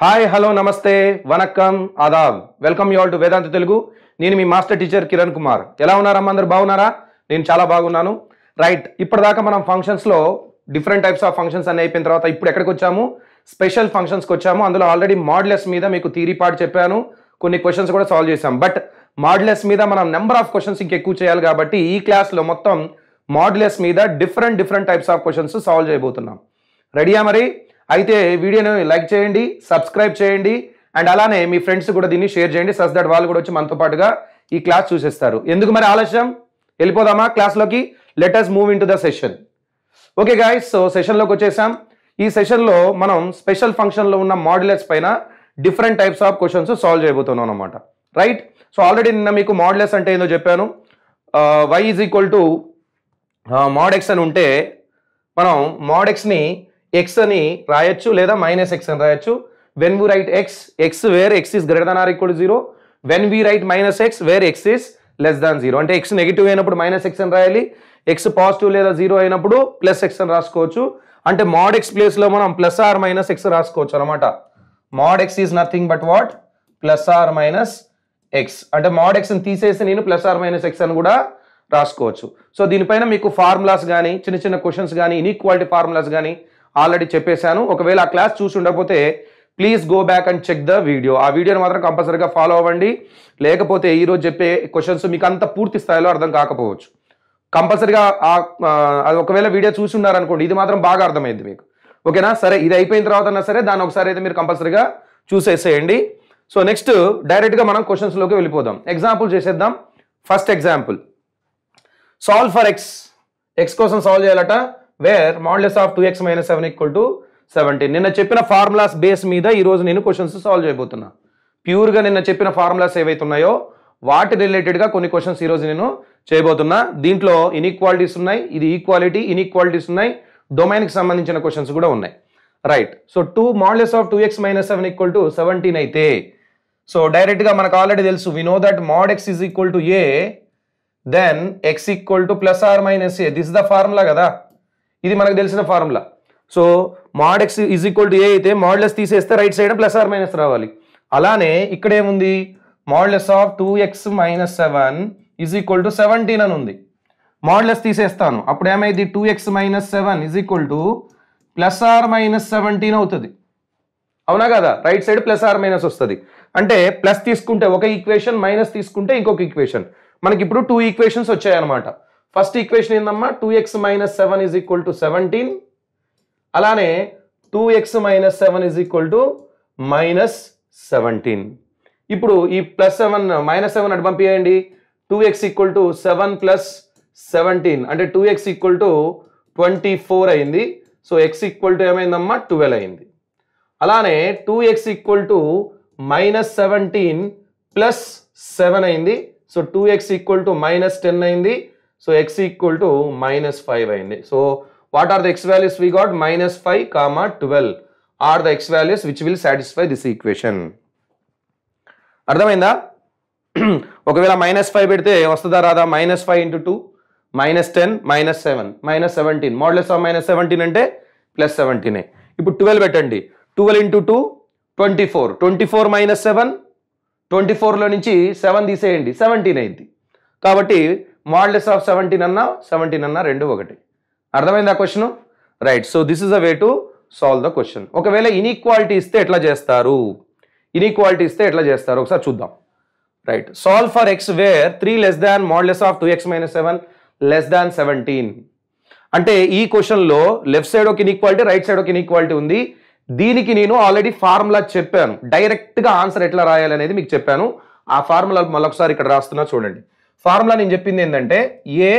Hi hello నమస్తే వనక్కం ఆదాబ్ welcome you all to Vedantu Telugu. నేను మీ మాస్టర్ టీచర్ కిరణ్ కుమార్. ఎలా ఉన్నారమ్మా? అందరు బాగున్నారా? నేను చాలా బాగున్నాను. రైట్, ఇప్పటిదాకా మనం ఫంక్షన్స్లో డిఫరెంట్ టైప్స్ ఆఫ్ ఫంక్షన్స్ అన్ని అయిపోయిన తర్వాత ఇప్పుడు ఎక్కడికి వచ్చాము? స్పెషల్ ఫంక్షన్స్కి వచ్చాము. అందులో ఆల్రెడీ మాడ్యులస్ మీద మీకు థియరీ పార్ట్ చెప్పాను, కొన్ని క్వశ్చన్స్ కూడా సాల్వ్ చేసాం. బట్ మాడ్యులస్ మీద మనం నెంబర్ ఆఫ్ క్వశ్చన్స్ ఇంకెక్కువ చేయాలి కాబట్టి ఈ క్లాస్లో మొత్తం మాడ్యులస్ మీద different types of questions solve చేయబోతున్నాం. రెడీయా మరి? అయితే వీడియోని లైక్ చేయండి, సబ్స్క్రైబ్ చేయండి అండ్ అలానే మీ ఫ్రెండ్స్ కూడా దీన్ని షేర్ చేయండి. సస్ దట్ వాళ్ళు కూడా వచ్చి మనతో పాటుగా ఈ క్లాస్ చూసేస్తారు. ఎందుకు మరి ఆలస్యం? వెళ్ళిపోదామా క్లాస్లోకి? Let us move into the session. Okay guys, so సెషన్లోకి వచ్చేసాం. ఈ సెషన్లో మనం స్పెషల్ ఫంక్షన్లో ఉన్న మాడ్యులస్ పైన different types of questions solve చేయబోతున్నాం అనమాట. రైట్, సో ఆల్రెడీ నిన్న మీకు మాడ్యులస్ అంటే ఏందో చెప్పాను. y is equal to mod x అని ఉంటే మనం mod xని x అని రాయొచ్చు లేదా మైనస్ x అని రాయొచ్చు. When we write x where x is greater than or equal to 0, when we write minus x where x is less than 0. అంటే x నెగిటివ్ అయినప్పుడు మైనస్ x అని రాయాలి, x పాజిటివ్ లేదా 0 అయినప్పుడు ప్లస్ x అని రాసుకోవచ్చు. అంటే mod x ప్లేస్లో మనం ప్లస్ ఆర్ మైనస్ x రాసుకోవచ్చు అనమాట. mod x is nothing but what? Plus or minus x. అంటే mod x ని తీసేసి నేను ప్లస్ ఆర్ మైనస్ x అని కూడా రాసుకోవచ్చు. సో దీనిపైన మీకు ఫార్ములాస్ కానీ చిన్న క్వశ్చన్స్ కానీ ఇన్ఈక్వాలిటీ ఫార్ములాస్ కానీ ఆల్రెడీ చెప్పేశాను. ఒకవేళ ఆ క్లాస్ చూసి ఉండకపోతే please go back and check the video. ఆ వీడియోని మాత్రం కంపల్సరీగా ఫాలో అవ్వండి. లేకపోతే ఈరోజు చెప్పే క్వశ్చన్స్ మీకు అంత పూర్తి స్థాయిలో అర్థం కాకపోవచ్చు. కంపల్సరీగా అది ఒకవేళ వీడియో చూసి ఉన్నారనుకోండి, ఇది మాత్రం బాగా అర్థమైంది మీకు. ఓకేనా? సరే, ఇది అయిపోయిన తర్వాత అన్నా సరే దాన్ని ఒకసారి అయితే మీరు కంపల్సరీగా చూసేసేయండి. సో నెక్స్ట్ డైరెక్ట్గా మనం క్వశ్చన్స్లోకి వెళ్ళిపోదాం. ఎగ్జాంపుల్ చేసేద్దాం. First example, solve for x కోసం సాల్వ్ చేయాలట. Where modulus of 2x - 7 = 17. నిన్న చెప్పిన ఫార్ములాస్ బేస్ మీద ఈరోజు నేను క్వశ్చన్స్ సాల్వ్ చేయబోతున్నా. ప్యూర్గా నిన్న చెప్పిన ఫార్ములాస్ ఏవైతే ఉన్నాయో వాటి రిలేటెడ్గా కొన్ని క్వశ్చన్స్ ఈరోజు నేను చేయబోతున్నా. దీంట్లో ఇన్ఈక్వాలిటీస్ ఉన్నాయి, ఇది ఈక్వాలిటీ, ఇన్ఈక్వాలిటీస్ ఉన్నాయి, డొమైన్కి సంబంధించిన క్వశ్చన్స్ కూడా ఉన్నాయి. Right, so modulus of 2x - 7 = 17 అయితే సో డైరెక్ట్గా మనకు ఆల్రెడీ తెలుసు, we know that mod x is equal to a, then x equal to plus or minus a. This the formula కదా, ఇది మనకు తెలిసిన formula. So mod x is equal to a అయితే modulus తీసేస్తే right side plus or minus రావాలి. అలానే ఇక్కడ ఏముంది? Modulus of 2x - 7 is equal to 17 అని ఉంది. మాడ్యులస్ తీసేస్తాను, అప్పుడు ఏమైంది? 2x - 7 is equal to plus or minus 17 అవుతుంది. అవునా కదా? Right side plus or minus వస్తుంది. అంటే ప్లస్ తీసుకుంటే ఒక ఈక్వేషన్, మైనస్ తీసుకుంటే ఇంకొక ఈక్వేషన్. మనకి ఇప్పుడు 2 ఈక్వేషన్స్ వచ్చాయన్నమాట. ఫస్ట్ ఈక్వేషన్ ఏందమ్మా? 2x - 7 is equal to 17. అలానే 2x - 7 ఈజ్ ఈక్వల్ టు -17. ఇప్పుడు ఈ +7 -7 అటు పంపించండి. 2x ఈక్వల్ టు 7 + 17 అంటే 2x ఈక్వల్ టు 24 అయింది. సో x ఈక్వల్ టు ఏమైందమ్మా? 12 అయింది. అలానే 2x ఈక్వల్ టు -17 + 7 అయింది. సో 2x ఈక్వల్ టు -10 అయింది. సో x ఈక్వల్ టు -5 అయింది. So what are the x values we got? -5, 12 are the x values which will satisfy this equation. అర్థమైందా? ఒకవేళ -5 పెడితే వస్తుందా రాదా? -5 × 2 -10 -7 -17. మాడ్యులస్ ఆఫ్ -17 అంటే +17. ఇప్పుడు 12 పెట్టండి. 12 × 2 24. 24 - 7, 24లో నుంచి 7 తీసేయండి, 17 అయింది. కాబట్టి మాడ్యులస్ ఆఫ్ 17 అన్నా రెండు ఒకటి. అర్థమైందా question? Right, so this is a way to solve the question. ఒకవేళ ఇన్ఈక్వాలిటీ ఇస్తే ఎట్లా చేస్తారు? ఇన్ఈక్వాలిటీ ఇస్తే ఎట్లా చేస్తారు ఒకసారి చూద్దాం. Right, solve for x where 3 less than modulus of 2x - 7 less than 17. అంటే ఈ క్వశ్చన్లో లెఫ్ట్ సైడ్ ఒక ఇన్ఈక్వాలిటీ, రైట్ సైడ్ ఒక ఇన్ఈక్వాలిటీ ఉంది. దీనికి నేను ఆల్రెడీ ఫార్ములా చెప్పాను. డైరెక్ట్గా ఆన్సర్ ఎట్లా రాయాలి అనేది మీకు చెప్పాను. ఆ ఫార్ములా మళ్ళొకసారి ఇక్కడ రాస్తున్నా చూడండి. ఫార్ములా నేను చెప్పింది ఏంటంటే a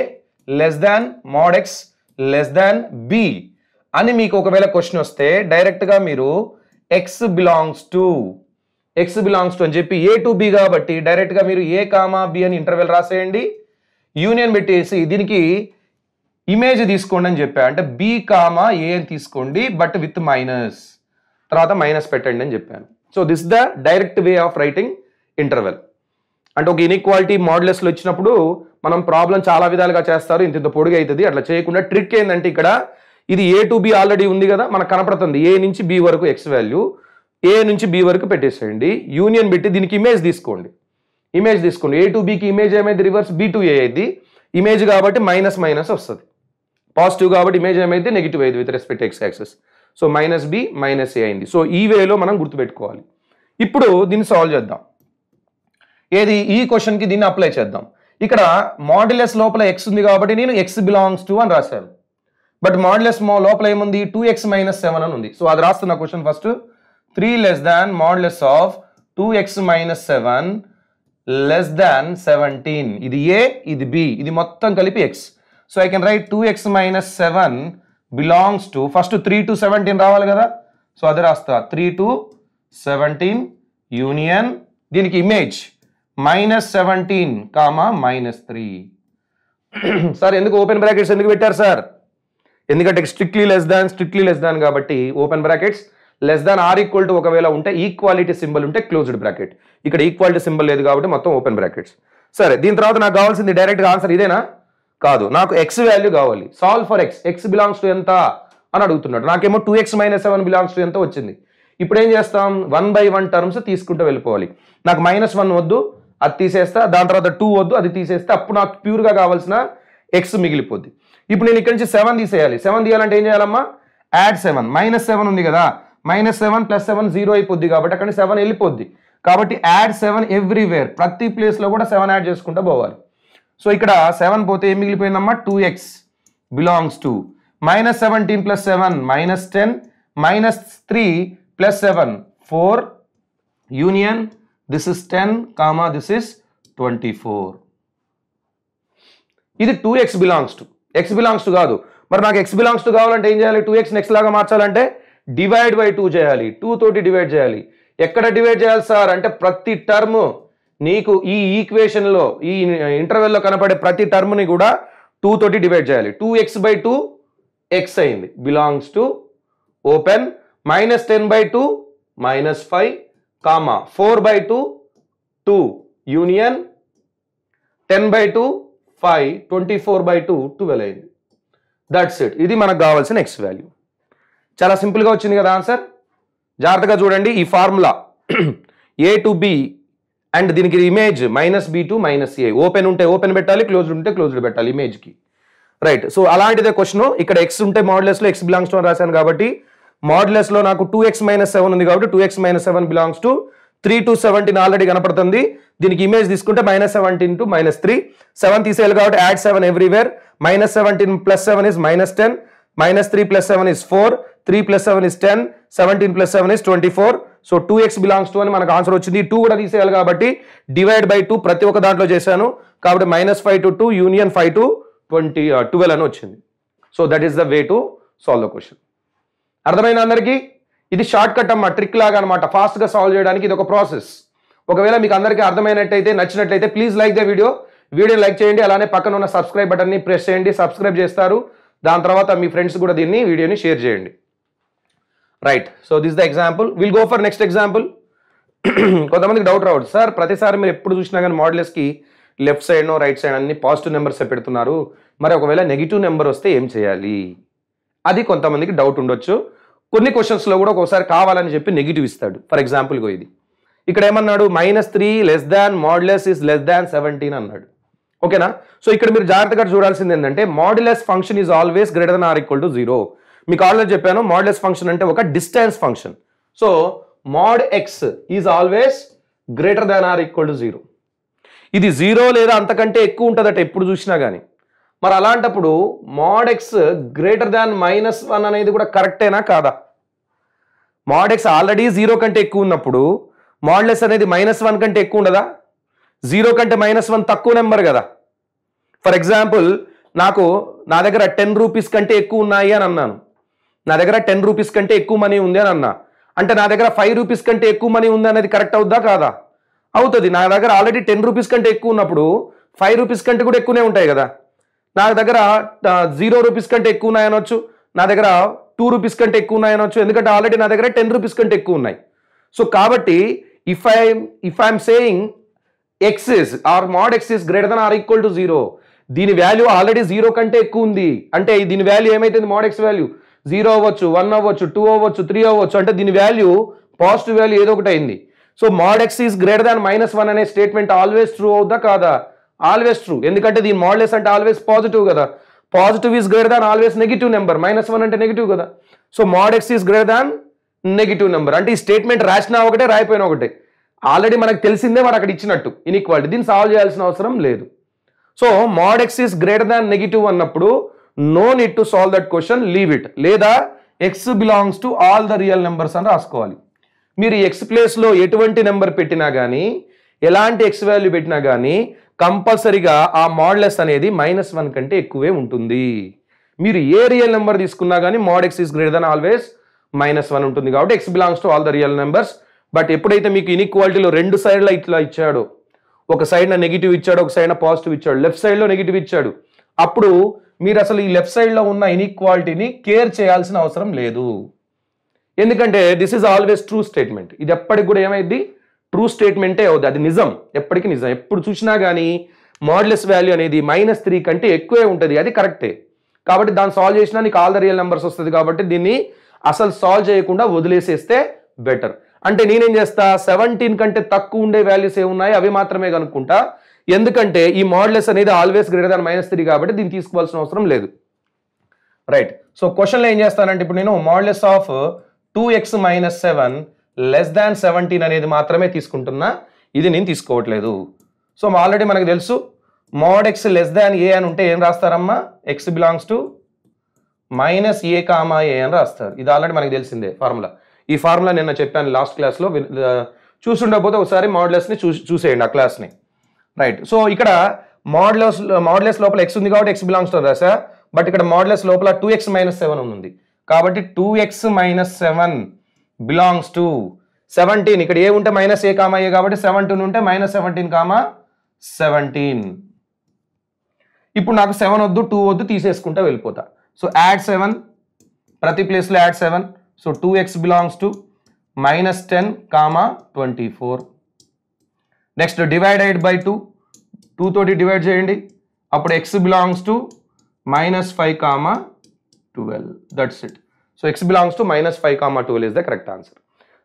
less than mod x less than b అని మీకు ఒకవేళ క్వశ్చన్ వస్తే డైరెక్ట్గా మీరు x బిలాంగ్స్ టు అని చెప్పి a to b కాబట్టి డైరెక్ట్గా మీరు a, b అని ఇంటర్వెల్ రాసేయండి. యూనియన్ పెట్టేసి దీనికి ఇమేజ్ తీసుకోండి అని చెప్పా. అంటే b, a అని తీసుకోండి బట్ విత్ మైనస్, తర్వాత మైనస్ పెట్టండి అని చెప్పాను. So this the direct way of writing interval. అంటే ఒక ఇన్ఈక్వాలిటీ మాడ్యులస్లో ఇచ్చినప్పుడు మనం ప్రాబ్లం చాలా విధాలుగా చేస్తారు, ఇంత పొడుగు అవుతుంది. అట్లా చేయకుండా ట్రిక్ ఏంటంటే ఇక్కడ ఇది a to b ఆల్రెడీ ఉంది కదా, మనకు కనపడుతుంది a నుంచి b వరకు x వాల్యూ. ఏ నుంచి బి వరకు పెట్టేసేయండి. యూనియన్ పెట్టి దీనికి ఇమేజ్ తీసుకోండి. ఏ టు బికి ఇమేజ్ ఏమైంది? రివర్స్ బి టు ఏ అయింది. ఇమేజ్ కాబట్టి మైనస్ మైనస్ వస్తుంది. పాజిటివ్ కాబట్టి ఇమేజ్ ఏమైంది? నెగిటివ్ అయింది with respect x axis. So minus B minus A అయింది. సో ఈ వేలో మనం గుర్తుపెట్టుకోవాలి. ఇప్పుడు దీన్ని సాల్వ్ చేద్దాం. ఏది? ఈ క్వశ్చన్కి దీన్ని అప్లై చేద్దాం. ఇక్కడ మాడ్యులస్ లోపల ఎక్స్ ఉంది కాబట్టి నేను ఎక్స్ బిలాంగ్స్ టు అని రాశాను. బట్ మాడ్యులస్ లోపల ఏముంది? 2x - 7 అని ఉంది. సో అది రాస్తున్న question first. 3 less than modulus of 2x - 7 less than 17. ఇది a, ఇది b, ఇది మొత్తం కలిపి x. So I can write 2x - 7 belongs to, first 3 to 17 రావాలి కదా. సో అది రాస్తా. 3 to 17 యూనియన్ దీనికి ఇమేజ్ -17, -3. సార్ ఎందుకు ఓపెన్ బ్రాకెట్స్ ఎందుకు పెట్టారు సార్? ఎందుకంటే స్ట్రిక్ట్లీ లెస్ దాన్ కాబట్టి open brackets less than or equal to ఒకవేళ ఉంటే ఈక్వాలిటీ సింబల్ ఉంటే క్లోజ్డ్ బ్రాకెట్. ఇక్కడ ఈక్వాలిటీ సింబల్ లేదు కాబట్టి మొత్తం ఓపెన్ బ్రాకెట్స్. సరే, దీని తర్వాత నాకు కావాల్సింది డైరెక్ట్గా ఆన్సర్ ఇదేనా? కాదు, నాకు ఎక్స్ వాల్యూ కావాలి. Solve for X. X belongs to ఎంత అని అడుగుతున్నాడు. నాకేమో 2x - 7 బిలాంగ్స్ టు ఎంత వచ్చింది. ఇప్పుడు ఏం చేస్తాం? 1/1 టర్మ్స్ తీసుకుంటూ వెళ్ళిపోవాలి. నాకు -1 వద్దు, అది తీసేస్తా. దాని తర్వాత 2 వద్దు, అది తీసేస్తే అప్పుడు నాకు ప్యూర్గా కావాల్సిన ఎక్స్ మిగిలిపోద్ది. ఇప్పుడు నేను ఇక్కడ నుంచి 7 తీసేయాలి. 7 తీయాలంటే ఏం చేయాలమ్మా? యాడ్ 7. -7 ఉంది కదా, -7 + 7 0 అయిపోద్ది కాబట్టి అక్కడ 7 వెళ్ళిపోద్ది. కాబట్టి యాడ్ 7 ఎవ్రీవేర్. ప్రతి ప్లేస్లో కూడా 7 యాడ్ చేసుకుంటూ పోవాలి. సో ఇక్కడ 7 పోతే ఏం మిగిలిపోయిందమ్మా? 2x belongs to -17 + 7 -10 -3 + 7 4 union this is 10, this is 24. ఇది 2x belongs to. x belongs to కాదు. మరి నాకు x బిలాంగ్స్ టు కావాలంటే ఏం చేయాలి? 2x నెక్స్ట్ లాగా మార్చాలంటే డివైడ్ బై 2 చేయాలి. 2 తోటి డివైడ్ చేయాలి. ఎక్కడ డివైడ్ చేయాలి సార్ అంటే ప్రతి టర్మ్ నీకు ఈ ఈక్వేషన్లో ఈ ఇంటర్వెల్లో కనపడే ప్రతి టర్మ్ని కూడా 2 తోటి డివైడ్ చేయాలి. 2x/2 x అయింది. Belongs to open -10/2 -5, comma 4/2 2 union 10/2 5 24/2 12 అయింది. That's it. ఇది మనకు కావాల్సిన ఎక్స్ వాల్యూ. చాలా సింపుల్గా వచ్చింది కదా ఆన్సర్. జాగ్రత్తగా చూడండి ఈ formula. A to B and దీనికి image -b to -a. Open ఉంటే ఓపెన్ పెట్టాలి, క్లోజ్డ్ ఉంటే క్లోజ్డ్ పెట్టాలి ఇమేజ్కి. రైట్. సో అలాంటిదే క్వశ్చన్. ఇక్కడ ఎక్స్ ఉంటే మాడ్యులస్లో ఎక్స్ బిలాంగ్స్ టు అని రాశాను కాబట్టి మాడ్యులస్లో నాకు 2x - 7 ఉంది కాబట్టి 2x - 7 belongs to 3 to 17 already కనపడుతుంది. దీనికి ఇమేజ్ తీసుకుంటే -17 to -3. 7 తీసేయాలి కాబట్టి add 7 everywhere. -17 + 7 is -10, -3 + 7 is 4, 3 + 7 is 10, 17 + 7 is 24. So 2x belongs to అని మనకు ఆన్సర్ వచ్చింది. 2 కూడా తీసేయాలి కాబట్టి డివైడ్ బై 2 ప్రతి ఒక్క దాంట్లో చేశాను కాబట్టి -5 to 2 యూనియన్ 5 to 12 అని వచ్చింది. So that is the way to solve the question. అర్థమైంది అందరికీ? ఇది షార్ట్ కట్ అమ్మా, ట్రిక్ లాగా అనమాట. ఫాస్ట్గా సాల్వ్ చేయడానికి ఇది ఒక ప్రాసెస్. ఒకవేళ మీకు అందరికీ అర్థమైనట్టయితే నచ్చినట్లయితే ప్లీజ్ లైక్ ద వీడియోని లైక్ చేయండి. అలానే పక్కన ఉన్న సబ్స్క్రైబ్ బటన్ని ప్రెస్ చేయండి. సబ్స్క్రైబ్ చేస్తారు. దాని తర్వాత మీ ఫ్రెండ్స్ కూడా వీడియోని షేర్ చేయండి. Right. So this the example. Will go for next example. కొంతమందికి డౌట్ రావచ్చు, సార్ ప్రతిసారి మీరు ఎప్పుడు చూసినా కానీ మాడ్యులస్కి లెఫ్ట్ సైడ్ రైట్ సైడ్ అన్ని పాజిటివ్ నెంబర్స్ పెడుతున్నారు, మరి ఒకవేళ నెగిటివ్ నెంబర్ వస్తే ఏం చేయాలి? అది కొంతమందికి డౌట్ ఉండొచ్చు. కొన్ని క్వశ్చన్స్లో కూడా ఒకసారి కావాలని చెప్పి నెగిటివ్ ఇస్తాడు. ఫర్ ఎగ్జాంపుల్ ఇది ఇక్కడ ఏమన్నాడు? -3 less than modulus is less than 17 అన్నాడు. ఓకేనా? సో ఇక్కడ మీరు జాగ్రత్తగా చూడాల్సింది ఏంటంటే modulus function is always greater than or equal to 0. మీకు ఆల్రెడీ చెప్పాను మాడ్యులస్ ఫంక్షన్ అంటే ఒక distance function. So mod x is always greater than or equal to 0. ఇది 0 లేదా అంతకంటే ఎక్కువ ఉంటుందట ఎప్పుడు చూసినా కానీ. మరి అలాంటప్పుడు mod x గ్రేటర్ దాన్ -1 అనేది కూడా కరెక్టేనా కాదా? mod x ఆల్రెడీ 0 కంటే ఎక్కువ ఉన్నప్పుడు మాడ్యులస్ అనేది -1 కంటే ఎక్కువ ఉండదా? 0 కంటే -1 తక్కువ నెంబర్ కదా. ఫర్ ఎగ్జాంపుల్ నా దగ్గర 10 రూపీస్ కంటే ఎక్కువ ఉన్నాయి అని అన్నాను. నా దగ్గర 10 రూపీస్ కంటే ఎక్కువ మనీ ఉంది అని అన్నా. అంటే నా దగ్గర 5 రూపీస్ కంటే ఎక్కువ మనీ ఉంది అనేది కరెక్ట్ అవుద్దా కాదా? అవుతుంది. నా దగ్గర ఆల్రెడీ 10 రూపీస్ కంటే ఎక్కువ ఉన్నప్పుడు 5 రూపీస్ కంటే కూడా ఎక్కువనే ఉంటాయి కదా. నా దగ్గర 0 రూపీస్ కంటే ఎక్కువ ఉన్నాయి అనొచ్చు, నా దగ్గర 2 రూపీస్ కంటే ఎక్కువ ఉన్నాయి అనొచ్చు. ఎందుకంటే ఆల్రెడీ నా దగ్గర 10 రూపీస్ కంటే ఎక్కువ ఉన్నాయి. సో కాబట్టి if I'm saying x is or mod x is greater than or equal to 0, దీని వాల్యూ ఆల్రెడీ 0 కంటే ఎక్కువ ఉంది అంటే దీని వాల్యూ ఏమైతుంది? mod x వాల్యూ 0 అవ్వచ్చు, 1 అవ్వచ్చు, 2 అవ్వచ్చు, 3 అవ్వచ్చు. అంటే దీని వాల్యూ పాజిటివ్ వాల్యూ ఏదో ఒకటి అయింది. So mod x is greater దాన్ -1 అనే స్టేట్మెంట్ ఆల్వేస్ ట్రూ అవుదా కాదా? Always true. ఎందుకంటే దీని మాడ్యులస్ అంటే ఆల్వేస్ పాజిటివ్ కదా. Positive is greater than always negative number. -1 అంటే నెగిటివ్ కదా. So mod x is greater than negative number. అంటే ఈ స్టేట్మెంట్ రాసినా ఒకటే రాయిపోయినా ఒకటే. ఆల్రెడీ మనకు తెలిసిందే వాడు అక్కడ ఇచ్చినట్టు ఇన్ఈక్వాలిటీ. దీన్ని సాల్వ్ చేయాల్సిన అవసరం లేదు. So mod x is greater than negative అన్నప్పుడు no need to solve that question, leave it. లేదా x belongs to all the real numbers అని రాసుకోవాలి. మీరు x ప్లేస్లో ఎటువంటి నెంబర్ పెట్టినా కానీ, ఎలాంటి x వాల్యూ పెట్టినా కానీ కంపల్సరీగా ఆ మాడ్యులస్ అనేది -1 కంటే ఎక్కువే ఉంటుంది. మీరు ఏ రియల్ నెంబర్ తీసుకున్నా కానీ mod x is greater than always -1 ఉంటుంది. కాబట్టి x belongs to all the real numbers. But ఎప్పుడైతే మీకు ఇన్ఈక్వాలిటీలో రెండు సైడ్లో ఇట్లా ఇచ్చాడో, ఒక సైడ్న నెగిటివ్ ఇచ్చాడు, ఒక సైడ్న పాజిటివ్ ఇచ్చాడు, లెఫ్ట్ సైడ్లో నెగిటివ్ ఇచ్చాడు, అప్పుడు మీరు అసలు ఈ లెఫ్ట్ సైడ్లో ఉన్న ఇన్ఈక్వాలిటీని కేర్ చేయాల్సిన అవసరం లేదు. ఎందుకంటే this is always true statement. ఇది ఎప్పటికి కూడా ఏమైంది? ట్రూ స్టేట్మెంటే అవుతుంది. అది నిజం, ఎప్పటికీ నిజం. ఎప్పుడు చూసినా కానీ మాడ్యులస్ వాల్యూ అనేది -3 కంటే ఎక్కువే ఉంటుంది. అది కరెక్టే. కాబట్టి దాన్ని సాల్వ్ చేసినా నీకు ఆల్ ద రియల్ నెంబర్స్ వస్తుంది. కాబట్టి దీన్ని అసలు సాల్వ్ చేయకుండా వదిలేసేస్తే బెటర్. అంటే నేనేం చేస్తా, 17 కంటే తక్కువ ఉండే వాల్యూస్ ఏమున్నాయి అవి మాత్రమే కనుక్కుంటా. ఎందుకంటే ఈ మాడ్యులస్ అనేది ఆల్వేస్ గ్రేటర్ దాన్ -3 కాబట్టి దీన్ని తీసుకోవాల్సిన అవసరం లేదు. రైట్. సో క్వశ్చన్లో ఏం చేస్తానంటే ఇప్పుడు నేను modulus of 2x - 7 less than 17 అనేది మాత్రమే తీసుకుంటున్నా. ఇది నేను తీసుకోవట్లేదు. సో ఆల్రెడీ మనకు తెలుసు mod x less than a అని ఉంటే ఏం రాస్తారమ్మా? x belongs to -a, a అని రాస్తారు. ఇది ఆల్రెడీ మనకు తెలిసిందే ఫార్ములా. ఈ ఫార్ములా నిన్న చెప్పాను లాస్ట్ క్లాస్లో. చూసుండకపోతే ఒకసారి మాడ్యులస్ని చూసేయండి ఆ క్లాస్ని. రైట్. సో ఇక్కడ మాడ్యులస్ లోపల x ఉంది కాబట్టి x బిలాంగ్స్ టు రాసా. బట్ ఇక్కడ మాడ్యులస్ లోపల 2x - 7 ఉంది కాబట్టి 2x - 7 బిలాంగ్స్ టు 17. ఇక్కడ ఏ ఉంటే -a, a కాబట్టి 17 ఉంటే -17, 17. ఇప్పుడు నాకు 7 వద్దు, 2 వద్దు, తీసేసుకుంటా వెళ్ళిపోతా. సో యాడ్ 7, ప్రతి ప్లేస్లో add 7. So 2x belongs to -10, 24. Next divided by 2, 2 తోటి డివైడ్ చేయండి. అప్పుడు x belongs to -5, 12. That's it. So x belongs to -5, 12 is the correct answer.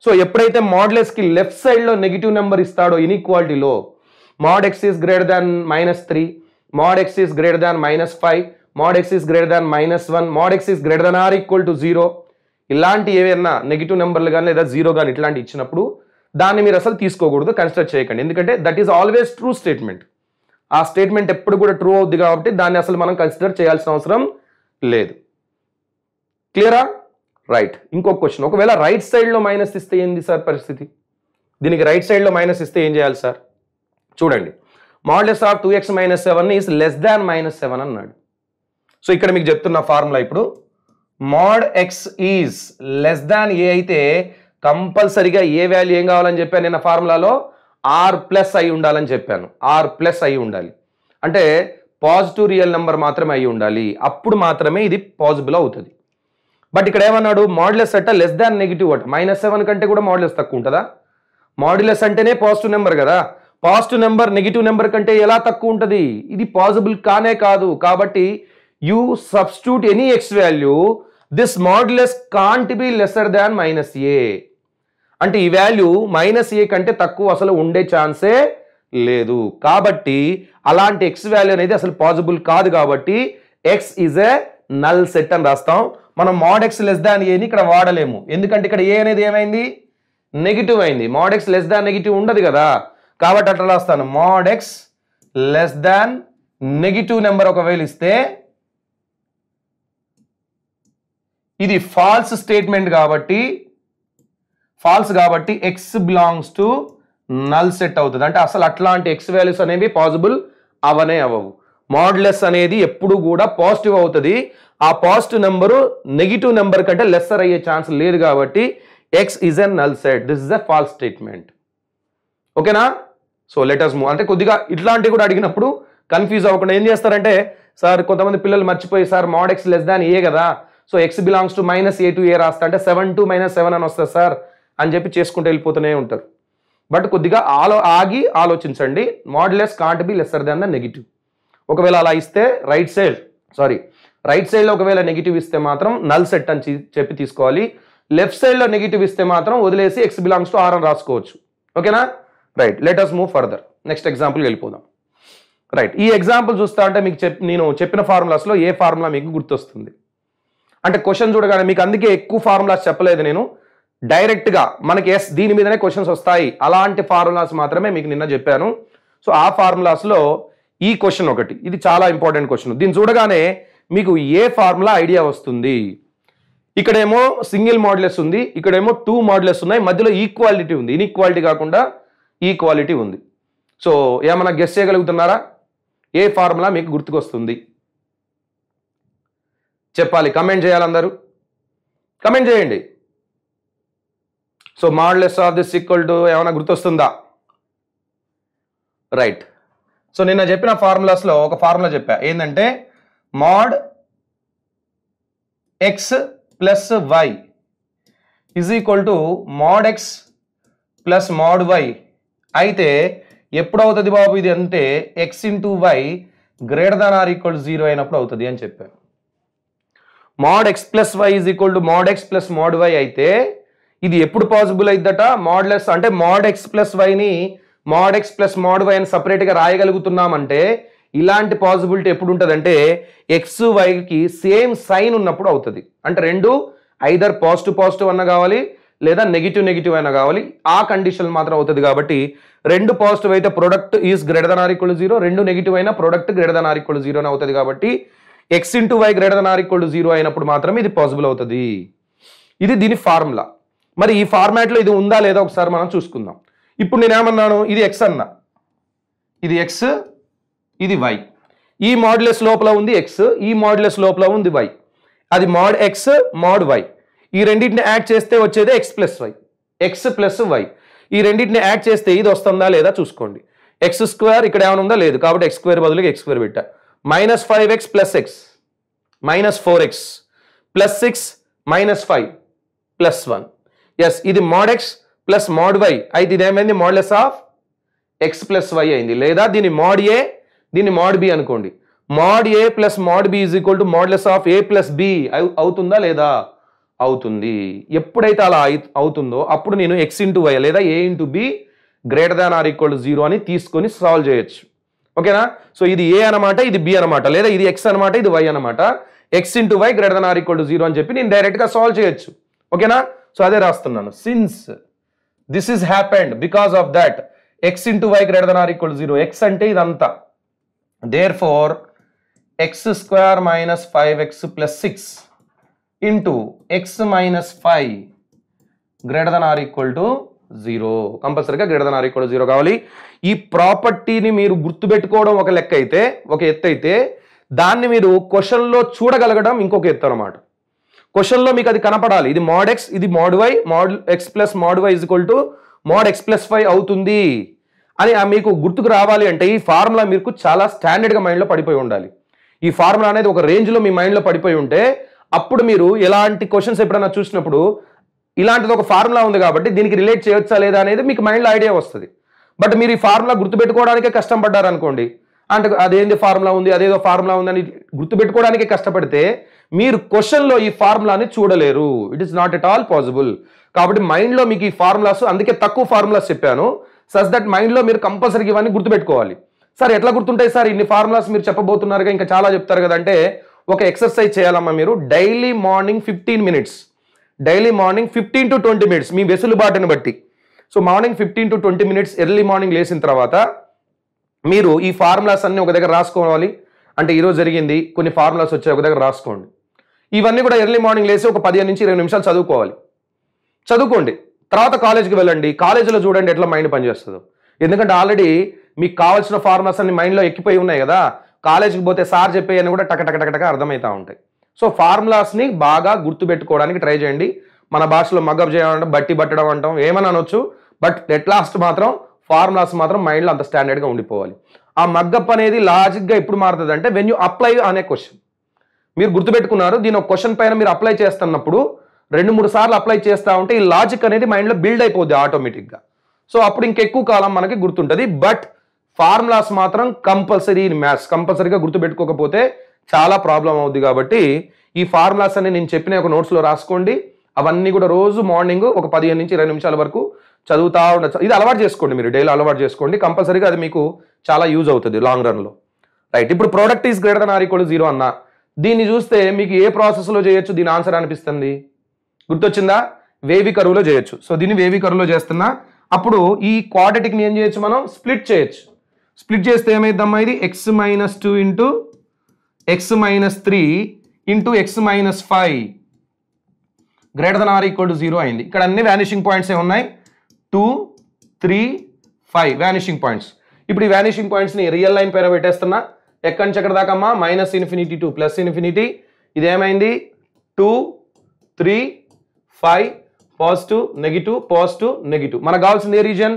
So ఎప్పుడైతే మాడ్యులస్కి లెఫ్ట్ సైడ్లో నెగిటివ్ నెంబర్ ఇస్తాడో ఇన్ఈక్వాలిటీలో, mod x is greater than -3, mod x is greater than -5, mod x is greater than -1, mod x is greater than or equal to 0, ఇలాంటి ఏవైనా negative నెంబర్లు కానీ లేదా 0 కానీ ఇట్లాంటి ఇచ్చినప్పుడు దాన్ని మీరు అసలు తీసుకోకూడదు, కన్సిడర్ చేయకండి. ఎందుకంటే that is always true statement. ఆ స్టేట్మెంట్ ఎప్పుడు కూడా ట్రూ అవుద్ది కాబట్టి దాన్ని అసలు మనం కన్సిడర్ చేయాల్సిన అవసరం లేదు. క్లియరా? రైట్. ఇంకొక క్వశ్చన్, ఒకవేళ రైట్ సైడ్లో మైనస్ ఇస్తే ఏంది సార్ పరిస్థితి? దీనికి రైట్ సైడ్లో మైనస్ ఇస్తే ఏం చేయాలి సార్? చూడండి, modulus of 2x - 7 is less దాన్ -7 అన్నాడు. సో ఇక్కడ మీకు చెప్తున్న ఫార్ములా ఇప్పుడు mod x is less than a అయితే కంపల్సరీగా ఏ వాల్యూ ఏం కావాలని చెప్పాను నేను ఫార్ములాలో? r ప్లస్ అయి ఉండాలని చెప్పాను. r ప్లస్ అయి ఉండాలి అంటే పాజిటివ్ రియల్ నెంబర్ మాత్రమే అయి ఉండాలి. అప్పుడు మాత్రమే ఇది పాసిబుల్ అవుతుంది. బట్ ఇక్కడ ఏమన్నాడు? మాడ్యులస్ అట్ట లెస్ దాన్ నెగిటివ్ అట. -7 కంటే కూడా మాడ్యులస్ తక్కువ ఉంటుందా? మాడ్యులస్ అంటేనే పాజిటివ్ నెంబర్ కదా. పాజిటివ్ నెంబర్ నెగిటివ్ నెంబర్ కంటే ఎలా తక్కువ ఉంటుంది? ఇది పాసిబుల్ కానే కాదు. కాబట్టి you substitute any X value, this modulus can't be lesser than -a. అంటే ఈ వాల్యూ -a కంటే తక్కువ అసలు ఉండే ఛాన్సే లేదు. కాబట్టి అలాంటి ఎక్స్ వాల్యూ అనేది అసలు పాసిబుల్ కాదు. కాబట్టి X is a null set అని రాస్తాం. మనం mod x less than a ని ఇక్కడ వాడలేము. ఎందుకంటే ఇక్కడ a అనేది ఏమైంది? నెగిటివ్ అయింది. mod x less than negative ఉండదు కదా. కాబట్టి అట్లా రాస్తాను, mod x less than negative number ఒకవేళ ఇస్తే ఇది ఫాల్స్ స్టేట్మెంట్ కాబట్టి x belongs to null set అవుతుంది. అంటే అసలు అట్లాంటి ఎక్స్ వాల్యూస్ అనేవి పాసిబుల్ అవనే అవ్వవు. మాడ్యులస్ అనేది ఎప్పుడు కూడా పాజిటివ్ అవుతుంది. ఆ పాజిటివ్ నెంబరు నెగిటివ్ నెంబర్ కంటే లెస్సర్ అయ్యే ఛాన్స్ లేదు కాబట్టి x is a null set. This is a false statement. ఓకేనా? So let us move. అంటే కొద్దిగా ఇట్లాంటివి కూడా అడిగినప్పుడు కన్ఫ్యూజ్ అవ్వకుండా ఏం చేస్తారంటే, సార్ కొంతమంది పిల్లలు మర్చిపోయి sir mod x less than a కదా, so x belongs to -a to a రాస్తా అంటే 7 to -7 అని వస్తుంది సార్ అని చెప్పి చేసుకుంటూ వెళ్ళిపోతూనే ఉంటారు. బట్ కొద్దిగా ఆగి ఆలోచించండి. Modulus can't be lesser than the negative. ఒకవేళ అలా ఇస్తే రైట్ సైడ్లో ఒకవేళ నెగిటివ్ ఇస్తే మాత్రం నల్ సెట్ అని చెప్పి తీసుకోవాలి. లెఫ్ట్ సైడ్లో నెగిటివ్ ఇస్తే మాత్రం వదిలేసి ఎక్స్ బిలాంగ్స్ టు ఆర్ అని రాసుకోవచ్చు. ఓకేనా? Right, let us move further. Next ఎగ్జాంపుల్కి వెళ్ళిపోదాం. రైట్, ఈ ఎగ్జాంపుల్ చూస్తా అంటే మీకు నేను చెప్పిన ఫార్ములాస్లో ఏ ఫార్ములా మీకు గుర్తొస్తుంది అంటే క్వశ్చన్ చూడగానే మీకు, అందుకే ఎక్కువ ఫార్ములాస్ చెప్పలేదు నేను, డైరెక్ట్గా మనకి దీని మీదనే క్వశ్చన్స్ వస్తాయి అలాంటి ఫార్ములాస్ మాత్రమే మీకు నిన్న చెప్పాను. సో ఆ ఫార్ములాస్లో ఈ క్వశ్చన్ ఒకటి, ఇది చాలా ఇంపార్టెంట్ క్వశ్చన్. దీన్ని చూడగానే మీకు ఏ ఫార్ములా ఐడియా వస్తుంది. ఇక్కడేమో సింగిల్ మాడ్యులస్ ఉంది, ఇక్కడేమో 2 మాడ్యులస్ ఉన్నాయి, మధ్యలో ఈక్వాలిటీ ఉంది, ఇన్ఈక్వాలిటీ కాకుండా ఈక్వాలిటీ ఉంది. సో ఏమన్నా గెస్ చేయగలుగుతున్నారా? ఏ ఫార్ములా మీకు గుర్తుకొస్తుంది చెప్పాలి, కమెంట్ చేయాలి, అందరూ కమెంట్ చేయండి. So modulus of this equal to ఏమైనా గుర్తొస్తుందా? రైట్, సో నిన్న చెప్పిన ఫార్ములాస్లో ఒక ఫార్ములా చెప్పా, ఏంటంటే mod x plus y is equal to mod x plus mod y. అయితే ఎప్పుడు అవుతుంది బాబు ఇది అంటే x into y greater than or equal to 0 అయినప్పుడు అవుతుంది అని చెప్పాను. Mod x plus y is equal to mod x plus mod y అయితే ఇది ఎప్పుడు పాసిబుల్ అయిద్దట? మాడ్లెస్ అంటే మాడ్ ఎక్స్ ప్లస్ వైని mod x plus mod y అని సపరేట్గా రాయగలుగుతున్నామంటే ఇలాంటి పాసిబిలిటీ ఎప్పుడు ఉంటుంది అంటే ఎక్స్ వైకి సేమ్ సైన్ ఉన్నప్పుడు అవుతుంది. అంటే రెండు ఐదర్ పాజిటివ్ పాజిటివ్ అన్న కావాలి లేదా నెగిటివ్ నెగిటివ్ అయినా కావాలి, ఆ కండిషన్ మాత్రం అవుతుంది. కాబట్టి రెండు పాజిటివ్ అయితే product is greater than or equal to 0, రెండు నెగిటివ్ అయినా product greater than or equal to 0 అని అవుతుంది. కాబట్టి x into y greater than or equal to 0 అయినప్పుడు మాత్రమే ఇది పాసిబుల్ అవుతుంది. ఇది దీని ఫార్ములా. మరి ఈ ఫార్మాట్లో ఇది ఉందా లేదా ఒకసారి మనం చూసుకుందాం. ఇప్పుడు నేనేమన్నాను, ఇది ఎక్స్ అన్నా, ఇది ఎక్స్, ఇది వై. ఈ మాడ్యులస్ లోపల ఉంది ఎక్స్, ఈ మాడ్యులస్ లోపల ఉంది వై. అది మాడ్ ఎక్స్ మాడ్ వై. ఈ రెండింటిని యాడ్ చేస్తే వచ్చేది x plus y, x plus y. ఈ రెండింటిని యాడ్ చేస్తే ఇది వస్తుందా లేదా చూసుకోండి. ఎక్స్ స్క్వేర్ ఇక్కడ ఏమైనా ఉందా? లేదు. కాబట్టి ఎక్స్ స్క్వేర్ బదులుగా ఎక్స్ స్క్వేర్ పెట్టా. -5x plus x -4x plus 6 -5 plus 1. Yes, ఇది mod x plus mod y అయితే ఇదేమైంది? Modulus of x plus y అయింది. లేదా దీన్ని మాడ్ ఏ, దీన్ని మాడ్ బి అనుకోండి. Mod A plus mod B is equal to modulus of A plus B అవుతుందా లేదా? అవుతుంది. ఎప్పుడైతే అలా అవుతుందో అప్పుడు నేను ఎక్స్ ఇంటూ వై లేదా A into B greater than or equal to 0 అని తీసుకొని సాల్వ్ చేయొచ్చు. ఓకేనా? సో ఇది ఏ అనమాట, ఇది బి అనమాట, లేదా ఇది ఎక్స్ అనమాట, ఇది వై అనమాట. X into y greater than or equal to 0 అని చెప్పి నేను డైరెక్ట్గా సాల్వ్ చేయొచ్చు. ఓకేనా? సో అదే రాస్తున్నాను. Since this is happened because of that x into y greater than or equal to 0. X అంటే ఇదంతా. Therefore x square minus 5x plus 6 into x minus 5 greater than or equal to 0. కంపల్సరీగా greater than or equal to 0 కావాలి. ఈ ప్రాపర్టీని మీరు గుర్తుపెట్టుకోవడం ఒక లెక్క అయితే, ఒక ఎత్తు అయితే, దాన్ని మీరు క్వశ్చన్లో చూడగలగడం ఇంకొక ఎత్తు అనమాట. క్వశ్చన్లో మీకు అది కనపడాలి. ఇది మాడ్ ఎక్స్, ఇది mod y, mod x plus mod y is equal to mod x plus 5 అవుతుంది అని మీకు గుర్తుకు రావాలి అంటే ఈ ఫార్ములా మీకు చాలా స్టాండర్డ్గా మైండ్లో పడిపోయి ఉండాలి. ఈ ఫార్ములా అనేది ఒక రేంజ్లో మీ మైండ్లో పడిపోయి ఉంటే అప్పుడు మీరు ఎలాంటి క్వశ్చన్స్ ఎప్పుడైనా చూసినప్పుడు ఇలాంటిది ఒక ఫార్ములా ఉంది కాబట్టి దీనికి రిలేట్ చేయొచ్చా లేదా అనేది మీకు మైండ్లో ఐడియా వస్తుంది. బట్ మీరు ఈ ఫార్ములా గుర్తుపెట్టుకోవడానికే కష్టం పడ్డారనుకోండి, అంటే అదేంది ఫార్ములా ఉంది, అదేదో ఫార్ములా ఉందని గుర్తుపెట్టుకోవడానికే కష్టపడితే మీరు క్వశ్చన్లో ఈ ఫార్ములాని చూడలేరు. It is not at all possible. కాబట్టి మైండ్లో మీకు ఈ ఫార్ములాస్, అందుకే తక్కువ ఫార్ములాస్ చెప్పాను, సచ్ దట్ మైండ్లో మీరు కంపల్సరీగా ఇవన్నీ గుర్తుపెట్టుకోవాలి. సార్ ఎట్లా గుర్తుంటాయి సార్ ఇన్ని ఫార్ములాస్ మీరు చెప్పబోతున్నారుగా, ఇంకా చాలా చెప్తారు కదంటే ఒక ఎక్సర్సైజ్ చేయాలమ్మా మీరు. Daily morning 15 minutes, daily morning 15 to 20 minutes మీ వెసులుబాటుని బట్టి. So morning 15 to 20 minutes early morning లేచిన తర్వాత మీరు ఈ ఫార్ములాస్ అన్ని ఒక దగ్గర రాసుకోవాలి. అంటే ఈరోజు జరిగింది, కొన్ని ఫార్ములాస్ వచ్చాయి, ఒక దగ్గర రాసుకోండి. ఇవన్నీ కూడా ఎర్లీ మార్నింగ్ లేసి ఒక 15 నుంచి 20 నిమిషాలు చదువుకోవాలి. చదువుకోండి. తర్వాత కాలేజ్కి వెళ్ళండి. కాలేజీలో చూడండి ఎట్లా మైండ్ పనిచేస్తుందో. ఎందుకంటే ఆల్రెడీ మీకు కావాల్సిన ఫార్ములాస్ అన్ని మైండ్లో ఎక్కిపోయి ఉన్నాయి కదా. కాలేజీకి పోతే సార్ చెప్పేయని కూడా టక అర్థమవుతూ ఉంటాయి. సో ఫార్ములాస్ని బాగా గుర్తుపెట్టుకోవడానికి ట్రై చేయండి. మన భాషలో మగ్గప్ చేయాలంటే బట్టి పట్టడం అంటాం, ఏమని అనొచ్చు. బట్ ఎట్ లాస్ట్ మాత్రం ఫార్ములాస్ మాత్రం మైండ్లో అంత స్టాండర్డ్గా ఉండిపోవాలి. ఆ మగ్గప్ అనేది లాజిక్గా ఎప్పుడు మారుతుంది అంటే వెన్ యూ అప్లై అనే క్వశ్చన్. మీరు గుర్తుపెట్టుకున్నారు, దీని ఒక క్వశ్చన్ పైన మీరు అప్లై చేస్తున్నప్పుడు 2-3 సార్లు అప్లై చేస్తూ ఉంటే ఈ లాజిక్ అనేది మైండ్లో బిల్డ్ అయిపోద్ది ఆటోమేటిక్గా. సో అప్పుడు ఇంకెక్కువ కాలం మనకి గుర్తుంటుంది. బట్ ఫార్ములాస్ మాత్రం కంపల్సరీ ఇన్ మ్యాథ్స్ కంపల్సరీగా గుర్తుపెట్టుకోకపోతే చాలా ప్రాబ్లం అవుద్ది. కాబట్టి ఈ ఫార్ములాస్ అని నేను చెప్పిన ఒక నోట్స్లో రాసుకోండి. అవన్నీ కూడా రోజు మార్నింగ్ ఒక 15 నుంచి 20 నిమిషాల వరకు చదువుతా ఉండొచ్చు. ఇది అలవాటు చేసుకోండి, మీరు డైలీ అలవాటు చేసుకోండి, కంపల్సరీగా అది మీకు చాలా యూజ్ అవుతుంది లాంగ్ రన్లో. రైట్, ఇప్పుడు product is greater than or equal to 0 అన్న, దీన్ని చూస్తే మీకు ఏ ప్రాసెస్లో చేయొచ్చు దీని ఆన్సర్ అనిపిస్తుంది? గుర్తొచ్చిందా? వేవి కరువులో చేయొచ్చు. సో దీన్ని వేవి కరువులో చేస్తున్నా. అప్పుడు ఈ క్వాడ్రాటిక్ని ఏం చేయొచ్చు, మనం స్ప్లిట్ చేయొచ్చు. స్ప్లిట్ చేస్తే ఏమైందమ్మా, ఇది x-2 into x-3 into x-5 greater than or equal to 0 అయింది. ఇక్కడ అన్ని వానిషింగ్ పాయింట్స్ ఉన్నాయి, 2, 3, 5 వానిషింగ్ పాయింట్స్. ఇప్పుడు ఈ వానిషింగ్ పాయింట్స్ని రియల్ లైన్ పైన పెట్టేస్తున్నా. ఎక్కడి నుంచి ఎక్కడ దాకా అమ్మా, -∞ to +∞. ఇదేమైంది 2, 3, 5 పాజిటివ్ నెగిటివ్ పాజిటివ్ నెగిటివ్. మనకు కావాల్సింది ఏ region?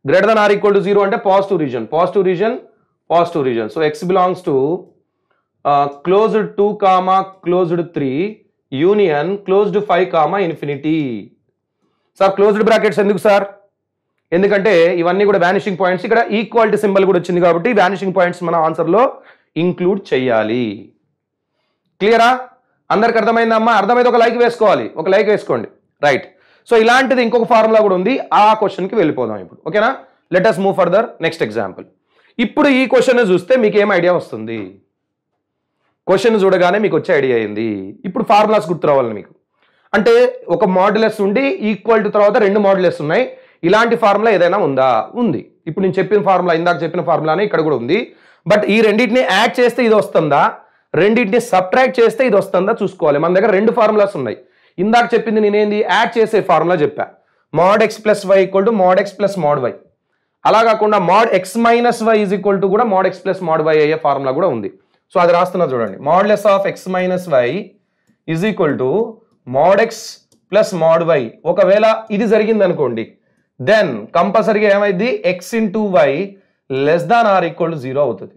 Greater than or equal to 0 అంటే positive region, positive region, positive region. So x belongs to closed 2, closed 3 union closed 5, infinity. Sir closed brackets ఎందుకు సార్? ఎందుకంటే ఇవన్నీ కూడా వానిషింగ్ పాయింట్స్. ఇక్కడ equality symbol కూడా వచ్చింది కాబట్టి వానిషింగ్ పాయింట్స్ మన ఆన్సర్లో ఇంక్లూడ్ చేయాలి. క్లియరా? అందరికి అర్థమైందా అమ్మా? అర్థమైతే ఒక లైక్ వేసుకోవాలి, ఒక లైక్ వేసుకోండి. రైట్, సో ఇలాంటిది ఇంకొక ఫార్ములా కూడా ఉంది, ఆ క్వశ్చన్కి వెళ్ళిపోదాం ఇప్పుడు. ఓకేనా? Let us move further. Next example. ఇప్పుడు ఈ క్వశ్చన్ చూస్తే మీకు ఏం ఐడియా వస్తుంది? క్వశ్చన్ చూడగానే మీకు వచ్చే ఐడియా అయింది. ఇప్పుడు ఫార్ములాస్ గుర్తు రావాలి మీకు. అంటే ఒక మాడ్యులస్ ఉండి ఈక్వల్ టు తర్వాత 2 మాడ్యులస్ ఉన్నాయి. ఇలాంటి ఫార్ములా ఏదైనా ఉందా? ఉంది. ఇప్పుడు నేను చెప్పిన ఫార్ములా, ఇందాక చెప్పిన ఫార్ములానే ఇక్కడ కూడా ఉంది. బట్ ఈ రెండింటిని యాడ్ చేస్తే ఇది వస్తుందా, రెండింటిని సబ్ట్రాక్ట్ చేస్తే ఇది వస్తుందా చూసుకోవాలి. మన దగ్గర 2 ఫార్ములాస్ ఉన్నాయి. ఇందాక చెప్పింది నేనేంది, యాడ్ చేసే ఫార్ములా చెప్పా, mod x + y = mod x + mod y. అలా కాకుండా mod x - y = కూడా mod x + mod y అయ్యే ఫార్ములా కూడా ఉంది. సో అది రాస్తున్నా చూడండి. Modulus of x - y = mod x + mod y. ఒకవేళ ఇది జరిగింది అనుకోండి, దెన్ కంపల్సరీగా ఏమైంది, x × y < 0 అవుతుంది.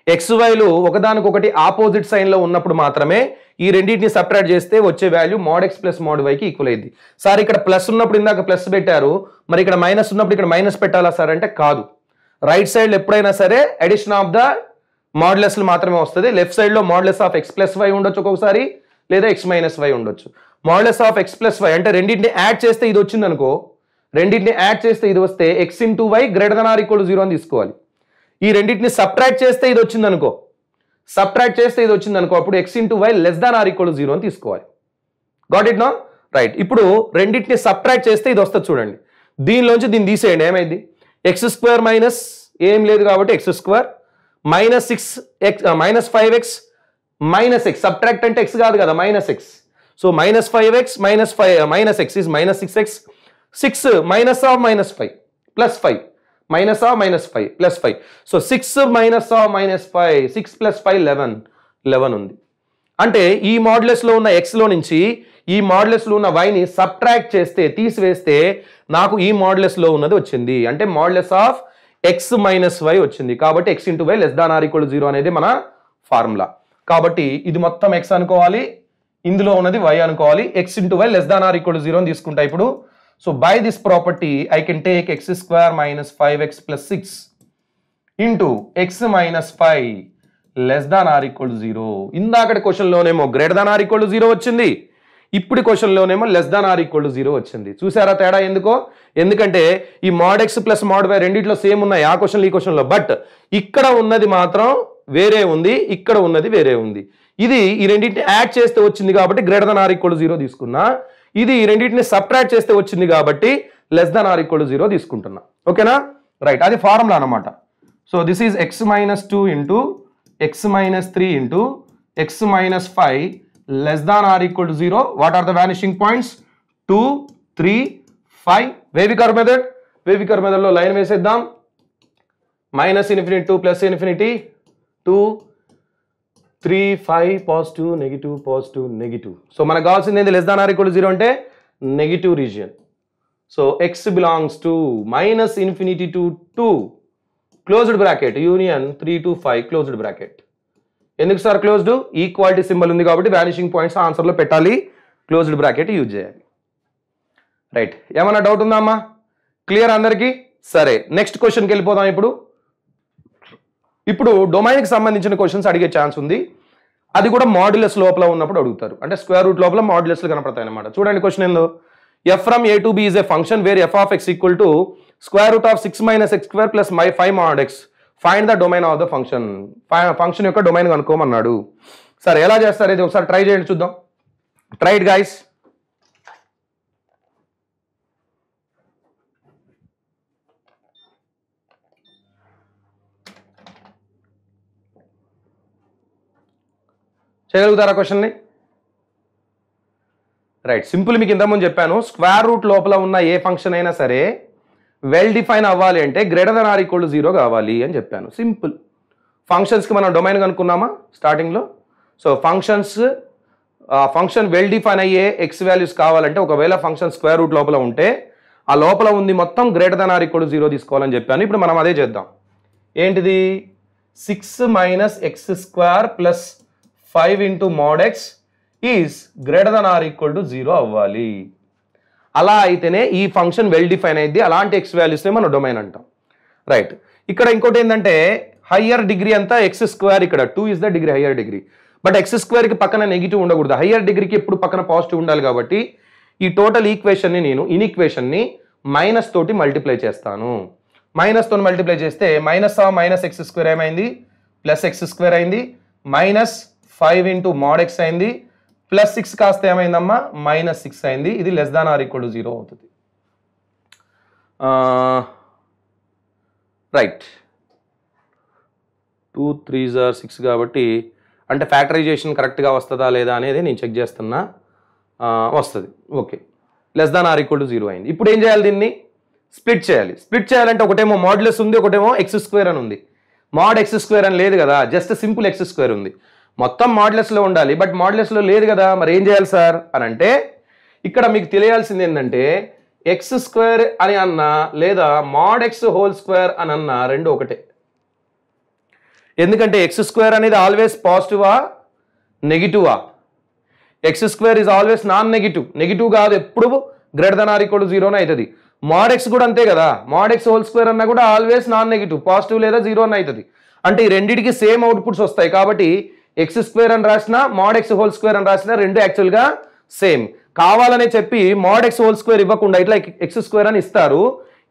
XYలు ఒకదానికొకటి ఆపోజిట్ సైన్లో ఉన్నప్పుడు మాత్రమే ఈ రెండింటిని సపరేట్ చేస్తే వచ్చే value mod x + mod y కి ఈక్వల్ అయింది. సార్ ఇక్కడ ప్లస్ ఉన్నప్పుడు ఇందాక ప్లస్ పెట్టారు, మరి ఇక్కడ మైనస్ ఉన్నప్పుడు ఇక్కడ మైనస్ పెట్టాలా సార్ అంటే కాదు. రైట్ సైడ్లో ఎప్పుడైనా సరే అడిషన్ ఆఫ్ ద మాడ్యులస్లు మాత్రమే వస్తుంది. లెఫ్ట్ సైడ్లో మాడ్యులస్ ఆఫ్ x + y ఉండొచ్చు ఒక్కొక్కసారి, లేదా x - y ఉండొచ్చు. మాడ్యులస్ ఆఫ్ x + y అంటే రెండింటిని యాడ్ చేస్తే ఇది వచ్చింది అనుకో, రెండింటిని యాడ్ చేస్తే ఇది వస్తే x × y > 0 అని తీసుకోవాలి. ఈ రెండింటిని సబ్ట్రాక్ట్ చేస్తే ఇది వచ్చింది అనుకో, సబ్ట్రాక్ట్ చేస్తే ఇది వచ్చింది అనుకో, అప్పుడు x × y < 0 అని తీసుకోవాలి. Got it no? రైట్, ఇప్పుడు రెండింటిని సబ్ట్రాక్ట్ చేస్తే ఇది వస్తుంది చూడండి. దీనిలోంచి దీన్ని తీసేయండి, ఏమైంది, x² మైనస్ ఏం లేదు కాబట్టి x² -6x -5x -x. Subtract అంటే x కాదు కదా, -x. So -5x -x is -6x. 6 minus of -5 plus 5 minus of -5 plus 5. So 6 minus of -5 6 plus 5 11 ఉంది. అంటే ఈ మాడ్యులస్లో ఉన్న xలో నుంచి ఈ మాడ్యులస్లో ఉన్న yని సబ్ట్రాక్ట్ చేస్తే, తీసివేస్తే నాకు ఈ మాడ్యులస్లో ఉన్నది వచ్చింది. అంటే మాడ్యులస్ ఆఫ్ x - y వచ్చింది. కాబట్టి x × y < 0 అనేది మన ఫార్ములా. కాబట్టి ఇది మొత్తం x అనుకోవాలి, ఇందులో ఉన్నది y అనుకోవాలి. x × y < 0 అని తీసుకుంటా ఇప్పుడు. So by this property I can take x² - 5x + 6 into x - 5 < 0. ఇందాకటి క్వశ్చన్లోనేమో < 0 వచ్చింది, ఇప్పుడు క్వశ్చన్లోనేమో < 0 వచ్చింది. చూసారా తేడా ఎందుకో? ఎందుకంటే ఈ mod x + mod y రెండిట్లో సేమ్ ఉన్నాయి ఆ క్వశ్చన్లో ఈ క్వశ్చన్లో. బట్ ఇక్కడ ఉన్నది మాత్రం వేరే ఉంది, ఇక్కడ ఉన్నది వేరే ఉంది. ఇది ఈ రెండింటిని యాడ్ చేస్తే వచ్చింది కాబట్టి < 0 తీసుకున్నా. ఇది ఈ రెండింటిని సబ్ట్రాక్ట్ చేస్తే వచ్చింది కాబట్టి < 0 తీసుకుంటున్నా. ఓకేనా? రైట్, అది ఫార్ములా అన్నమాట. So this is x - 2 into x - 3 into x - 5 < 0. What are the vanishing points? 2, 3, 5. Wavy curve method, wavy curve మెథడ్లో లైన్ వేసేద్దాం. -∞ to +∞, 2, 3, 5 positive negative positive negative. So మనకు కావాల్సింది ఏంది, < 0 అంటే negative region. So x belongs to -∞ to 2 closed bracket union 3 to 5 closed bracket. ఎందుకు sir closed? Equality symbol ఉంది కాబట్టి vanishing points ఆన్సర్లో పెట్టాలి, క్లోజ్డ్ బ్రాకెట్ యూజ్ చేయాలి. రైట్, ఏమన్నా డౌట్ ఉందా అమ్మా? క్లియర్ అందరికీ? సరే, నెక్స్ట్ క్వశ్చన్కి వెళ్ళిపోదాం. ఇప్పుడు డొమైన్కి సంబంధించిన క్వశ్చన్స్ అడిగే ఛాన్స్ ఉంది. అది కూడా మాడ్యులస్ లోపల ఉన్నప్పుడు అడుగుతారు. అంటే స్క్వేర్ రూట్ లోపల మాడ్యులస్లు కనపడతాయి అన్నమాట. చూడండి క్వశ్చన్ ఏందో, f from a to b is a function where f of x equal to square root of 6 minus x square plus 5 mod x. Find the domain of the function. Function యొక్క domain కనుక్కోమన్నాడు. సరే ఎలా చేస్తారు ఇది ఒకసారి try చేయండి చూద్దాం. Try it guys. చేయగలుగుతారా క్వశ్చన్ని? Right, simple. మీకు ఇంతకుముందు చెప్పాను, స్క్వేర్ రూట్ లోపల ఉన్న ఏ ఫంక్షన్ అయినా సరే వెల్ డిఫైన్ అవ్వాలి అంటే greater than or equal to 0 కావాలి అని చెప్పాను. సింపుల్. ఫంక్షన్స్కి మనం డొమైన్ కనుక్కున్నామా స్టార్టింగ్లో? సో ఫంక్షన్ వెల్ డిఫైన్ అయ్యే ఎక్స్ వాల్యూస్ కావాలంటే ఒకవేళ ఫంక్షన్ స్క్వేర్ రూట్ లోపల ఉంటే ఆ లోపల ఉంది మొత్తం greater than or equal to 0 తీసుకోవాలని చెప్పాను. ఇప్పుడు మనం అదే చేద్దాం. ఏంటిది? 6 minus x square plus 5 into mod x is greater than or equal to 0 అవ్వాలి. అలా అయితేనే ఈ ఫంక్షన్ వెల్ డిఫైన్ అయింది. అలాంటి ఎక్స్ వాల్యూస్నే మనం డొమైన్ అంటాం. రైట్, ఇక్కడ ఇంకోటి ఏంటంటే హయ్యర్ డిగ్రీ అంతా ఎక్స్ స్క్వేర్, ఇక్కడ 2 is the degree, higher degree. But x స్క్వేర్కి పక్కన నెగిటివ్ ఉండకూడదు, హయ్యర్ డిగ్రీకి ఎప్పుడు పక్కన పాజిటివ్ ఉండాలి. కాబట్టి ఈ టోటల్ ఈక్వేషన్ని నేను ఇన్ఈక్వేషన్ని మైనస్ తోటి మల్టిప్లై చేస్తాను. మైనస్ తోటి మల్టిప్లై చేస్తే మైనస్ ఎక్స్ స్క్వేర్ ఏమైంది? ప్లస్ ఎక్స్ స్క్వేర్ అయింది. మైనస్ 5 ఇంటూ మోడ్ ఎక్స్ అయింది. ప్లస్ 6 కాస్త ఏమైందమ్మా? మైనస్ 6 అయింది. ఇది less than or equal to 0 అవుతుంది. రైట్, 2 3s are 6 కాబట్టి అంటే ఫ్యాక్టరైజేషన్ కరెక్ట్గా వస్తుందా లేదా అనేది నేను చెక్ చేస్తున్నా. వస్తుంది. Okay, less than or equal to 0 అయింది. ఇప్పుడు ఏం చేయాలి? దీన్ని స్ప్లిట్ చేయాలి. స్ప్లిట్ చేయాలంటే ఒకటేమో మాడ్యులస్ ఉంది, ఒకటేమో ఎక్స్ స్క్వేర్ అని ఉంది. మాడ్ ఎక్స్ స్క్వేర్ అని లేదు కదా, జస్ట్ సింపుల్ ఎక్స్ స్క్వేర్ ఉంది. మొత్తం మాడ్యులస్లో ఉండాలి, బట్ మాడ్యులస్లో లేదు కదా. మరి ఏం చేయాలి సార్ అని అంటే ఇక్కడ మీకు తెలియాల్సింది ఏంటంటే ఎక్స్ స్క్వేర్ అని అన్నా లేదా మాడ్ ఎక్స్ హోల్ స్క్వేర్ అని అన్నా రెండు ఒకటే. ఎందుకంటే ఎక్స్ స్క్వేర్ అనేది ఆల్వేస్ పాజిటివా నెగిటివా? X square is always non negative. Negative కాదు, ఎప్పుడు greater than or equal to 0 అవుతుంది. మాడ్ ఎక్స్ కూడా అంతే కదా, మాడ్ ఎక్స్ హోల్ స్క్వేర్ అన్నా కూడా ఆల్వేస్ నాన్ నెగిటివ్, పాజిటివ్ లేదా 0 అని అవుతుంది. అంటే ఈ రెండింటికి సేమ్ అవుట్పుట్స్ వస్తాయి. కాబట్టి ఎక్స్ స్క్వేర్ అని రాసిన మాడ్ ఎక్స్ హోల్ స్క్వేర్ అని రాసిన రెండు యాక్చువల్గా సేమ్. కావాలనే చెప్పి మాడ్ ఎక్స్ హోల్ స్క్వేర్ ఇవ్వకుండా ఇట్లా ఎక్స్ స్క్వేర్ అని ఇస్తారు.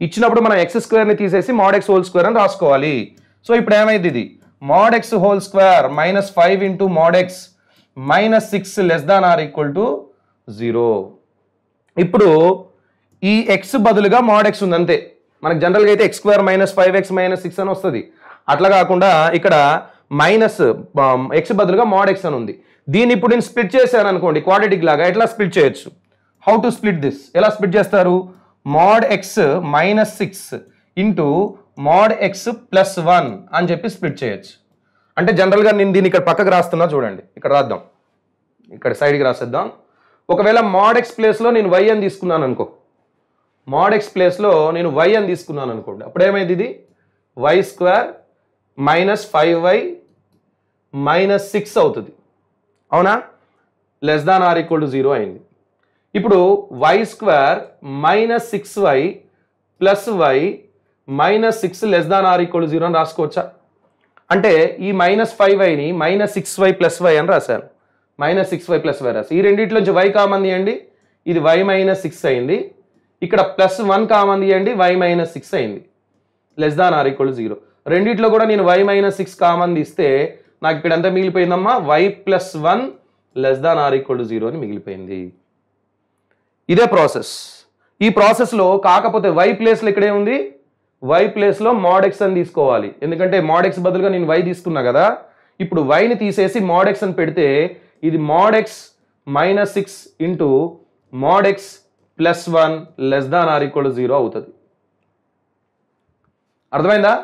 ఇచ్చినప్పుడు మనం ఎక్స్ స్క్వేర్ని తీసేసి మాడ్ ఎక్స్ హోల్ స్క్వేర్ అని రాసుకోవాలి. సో ఇప్పుడు ఏమైంది? ఇది mod x whole square minus 5 into mod x minus 6 less than or equal to 0. ఇప్పుడు ఈ ఎక్స్ బదులుగా మాడ్ ఎక్స్ ఉంది అంతే. మనకు జనరల్గా అయితే X square minus 5x minus 6 అని వస్తుంది. అట్లా కాకుండా ఇక్కడ మైనస్ ఎక్స్ బదులుగా మాడ్ ఎక్స్ అని ఉంది. దీన్ని ఇప్పుడు నేను స్ప్లిట్ చేశాను అనుకోండి క్వాడ్రాటిక్ లాగా. ఎట్లా స్ప్లిట్ చేయొచ్చు? How to split this? ఎలా స్ప్లిట్ చేస్తారు? Mod x minus 6 into mod x plus 1 అని చెప్పి స్ప్లిట్ చేయొచ్చు. అంటే జనరల్గా నేను దీన్ని ఇక్కడ పక్కకు రాస్తున్నా చూడండి, ఇక్కడ రాద్దాం, ఇక్కడ సైడ్కి రాసేద్దాం. ఒకవేళ మాడ్ ఎక్స్ ప్లేస్లో నేను y అని తీసుకున్నాను అనుకో, మాడ్ ఎక్స్ ప్లేస్లో నేను y అని తీసుకున్నాను అనుకోండి, అప్పుడు ఏమైంది? ఇది y square minus 5y minus 6 అవుతుంది. అవునా? Less than or equal to 0 అయింది. ఇప్పుడు y square minus 6y plus y minus 6 less than or equal to 0 అని రాసుకోవచ్చా? అంటే ఈ మైనస్ 5yని మైనస్ 6y ప్లస్ y అని రాశాను. మైనస్ 6y ప్లస్ y రాసి ఈ రెండింటిలోంచి y కామన్ తీయండి, ఇది y మైనస్ 6 అయింది. ఇక్కడ ప్లస్ 1 కామన్ తీయండి, y మైనస్ 6 అయింది. Less than or equal to 0. రెండిట్లో కూడా నేను y మైనస్ 6 కామన్ తీస్తే నాకు ఇక్కడ ఎంత మిగిలిపోయిందమ్మా? y plus 1 less than or equal to 0 అని మిగిలిపోయింది. ఇదే ప్రాసెస్. ఈ ప్రాసెస్లో కాకపోతే y ప్లేస్లో ఇక్కడే ఉంది, y ప్లేస్లో మాడ్ ఎక్స్ అని తీసుకోవాలి. ఎందుకంటే మాడ్ ఎక్స్ బదులుగా నేను y తీసుకున్నా కదా. ఇప్పుడు yని తీసేసి మాడ్ ఎక్స్ అని పెడితే ఇది mod x minus 6 into mod x plus 1 less than or equal to 0 అవుతుంది. అర్థమైందా?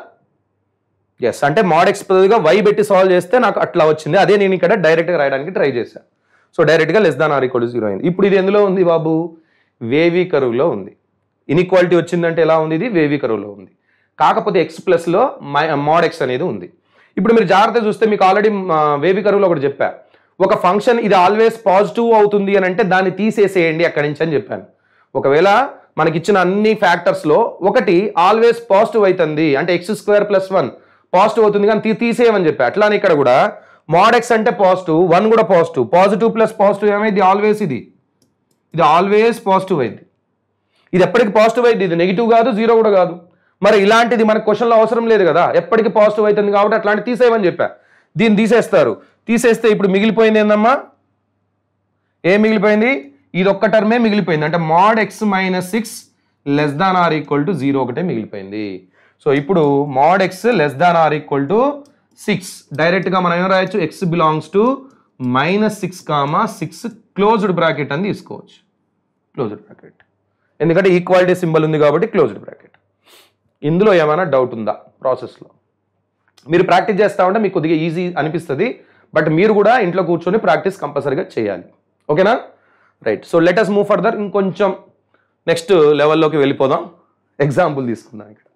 ఎస్, అంటే మాడ్ ఎక్స్ బదులుగా y పెట్టి సాల్వ్ చేస్తే నాకు అట్లా వచ్చింది. అదే నేను ఇక్కడ డైరెక్ట్గా రాయడానికి ట్రై చేశాను. సో డైరెక్ట్గా less than or equal to 0 అయింది. ఇప్పుడు ఇది ఎందులో ఉంది బాబు? వేవీ కర్వ్లో ఉంది. ఇన్ఈక్వాలిటీ వచ్చిందంటే ఎలా ఉంది? ఇది వేవీ కర్వ్లో ఉంది. కాకపోతే ఎక్స్ ప్లస్లో మాడ్ ఎక్స్ అనేది ఉంది. ఇప్పుడు మీరు జాగ్రత్తగా చూస్తే మీకు ఆల్రెడీ వేవీ కర్వ్లో ఒకటి చెప్పా, ఒక ఫంక్షన్ ఇది ఆల్వేస్ పాజిటివ్ అవుతుంది అని అంటే దాన్ని తీసేసేయండి అక్కడి నుంచి అని చెప్పాను. ఒకవేళ మనకి ఇచ్చిన అన్ని ఫ్యాక్టర్స్లో ఒకటి ఆల్వేస్ పాజిటివ్ అవుతుంది అంటే ఎక్స్ స్క్వేర్ ప్లస్ 1 పాజిటివ్ అవుతుంది కానీ తీసేయమని చెప్పా. అట్లానే ఇక్కడ కూడా మోడ్ ఎక్స్ అంటే పాజిటివ్, 1 కూడా పాజిటివ్, పాజిటివ్ ప్లస్ పాజిటివ్ ఏమైంది ఆల్వేస్ ఇది ఆల్వేస్ పాజిటివ్ అయింది. ఇది ఎప్పటికి పాజిటివ్ అయింది, ఇది నెగిటివ్ కాదు, 0 కూడా కాదు. మరి ఇలాంటిది మనకు క్వశ్చన్లో అవసరం లేదు కదా, ఎప్పటికీ పాజిటివ్ అవుతుంది కాబట్టి అట్లాంటి తీసేయమని చెప్పా. దీన్ని తీసేస్తారు. తీసేస్తే ఇప్పుడు మిగిలిపోయింది ఏందమ్మా, ఏం మిగిలిపోయింది, ఇది ఒక్క టర్మే మిగిలిపోయింది. అంటే mod x - 6 less than or equal to 0 ఒకటే మిగిలిపోయింది. సో ఇప్పుడు mod x less than or equal to 6 డైరెక్ట్గా మనం ఏం రాయొచ్చు, x belongs to -6, closed bracket అని తీసుకోవచ్చు. క్లోజ్డ్ బ్రాకెట్ ఎందుకంటే ఈక్వాలిటీ సింబల్ ఉంది కాబట్టి క్లోజ్డ్ బ్రాకెట్. ఇందులో ఏమైనా డౌట్ ఉందా ప్రాసెస్లో? మీరు ప్రాక్టీస్ చేస్తూ ఉంటే మీకు కొద్దిగా ఈజీ అనిపిస్తుంది, బట్ మీరు కూడా ఇంట్లో కూర్చొని ప్రాక్టీస్ కంపల్సరీగా చేయాలి. ఓకేనా? Right. So let us move further. ఇంకొంచెం నెక్స్ట్ లెవెల్లోకి వెళ్ళిపోదాం. ఎగ్జాంపుల్ తీసుకుందాం ఇక్కడ.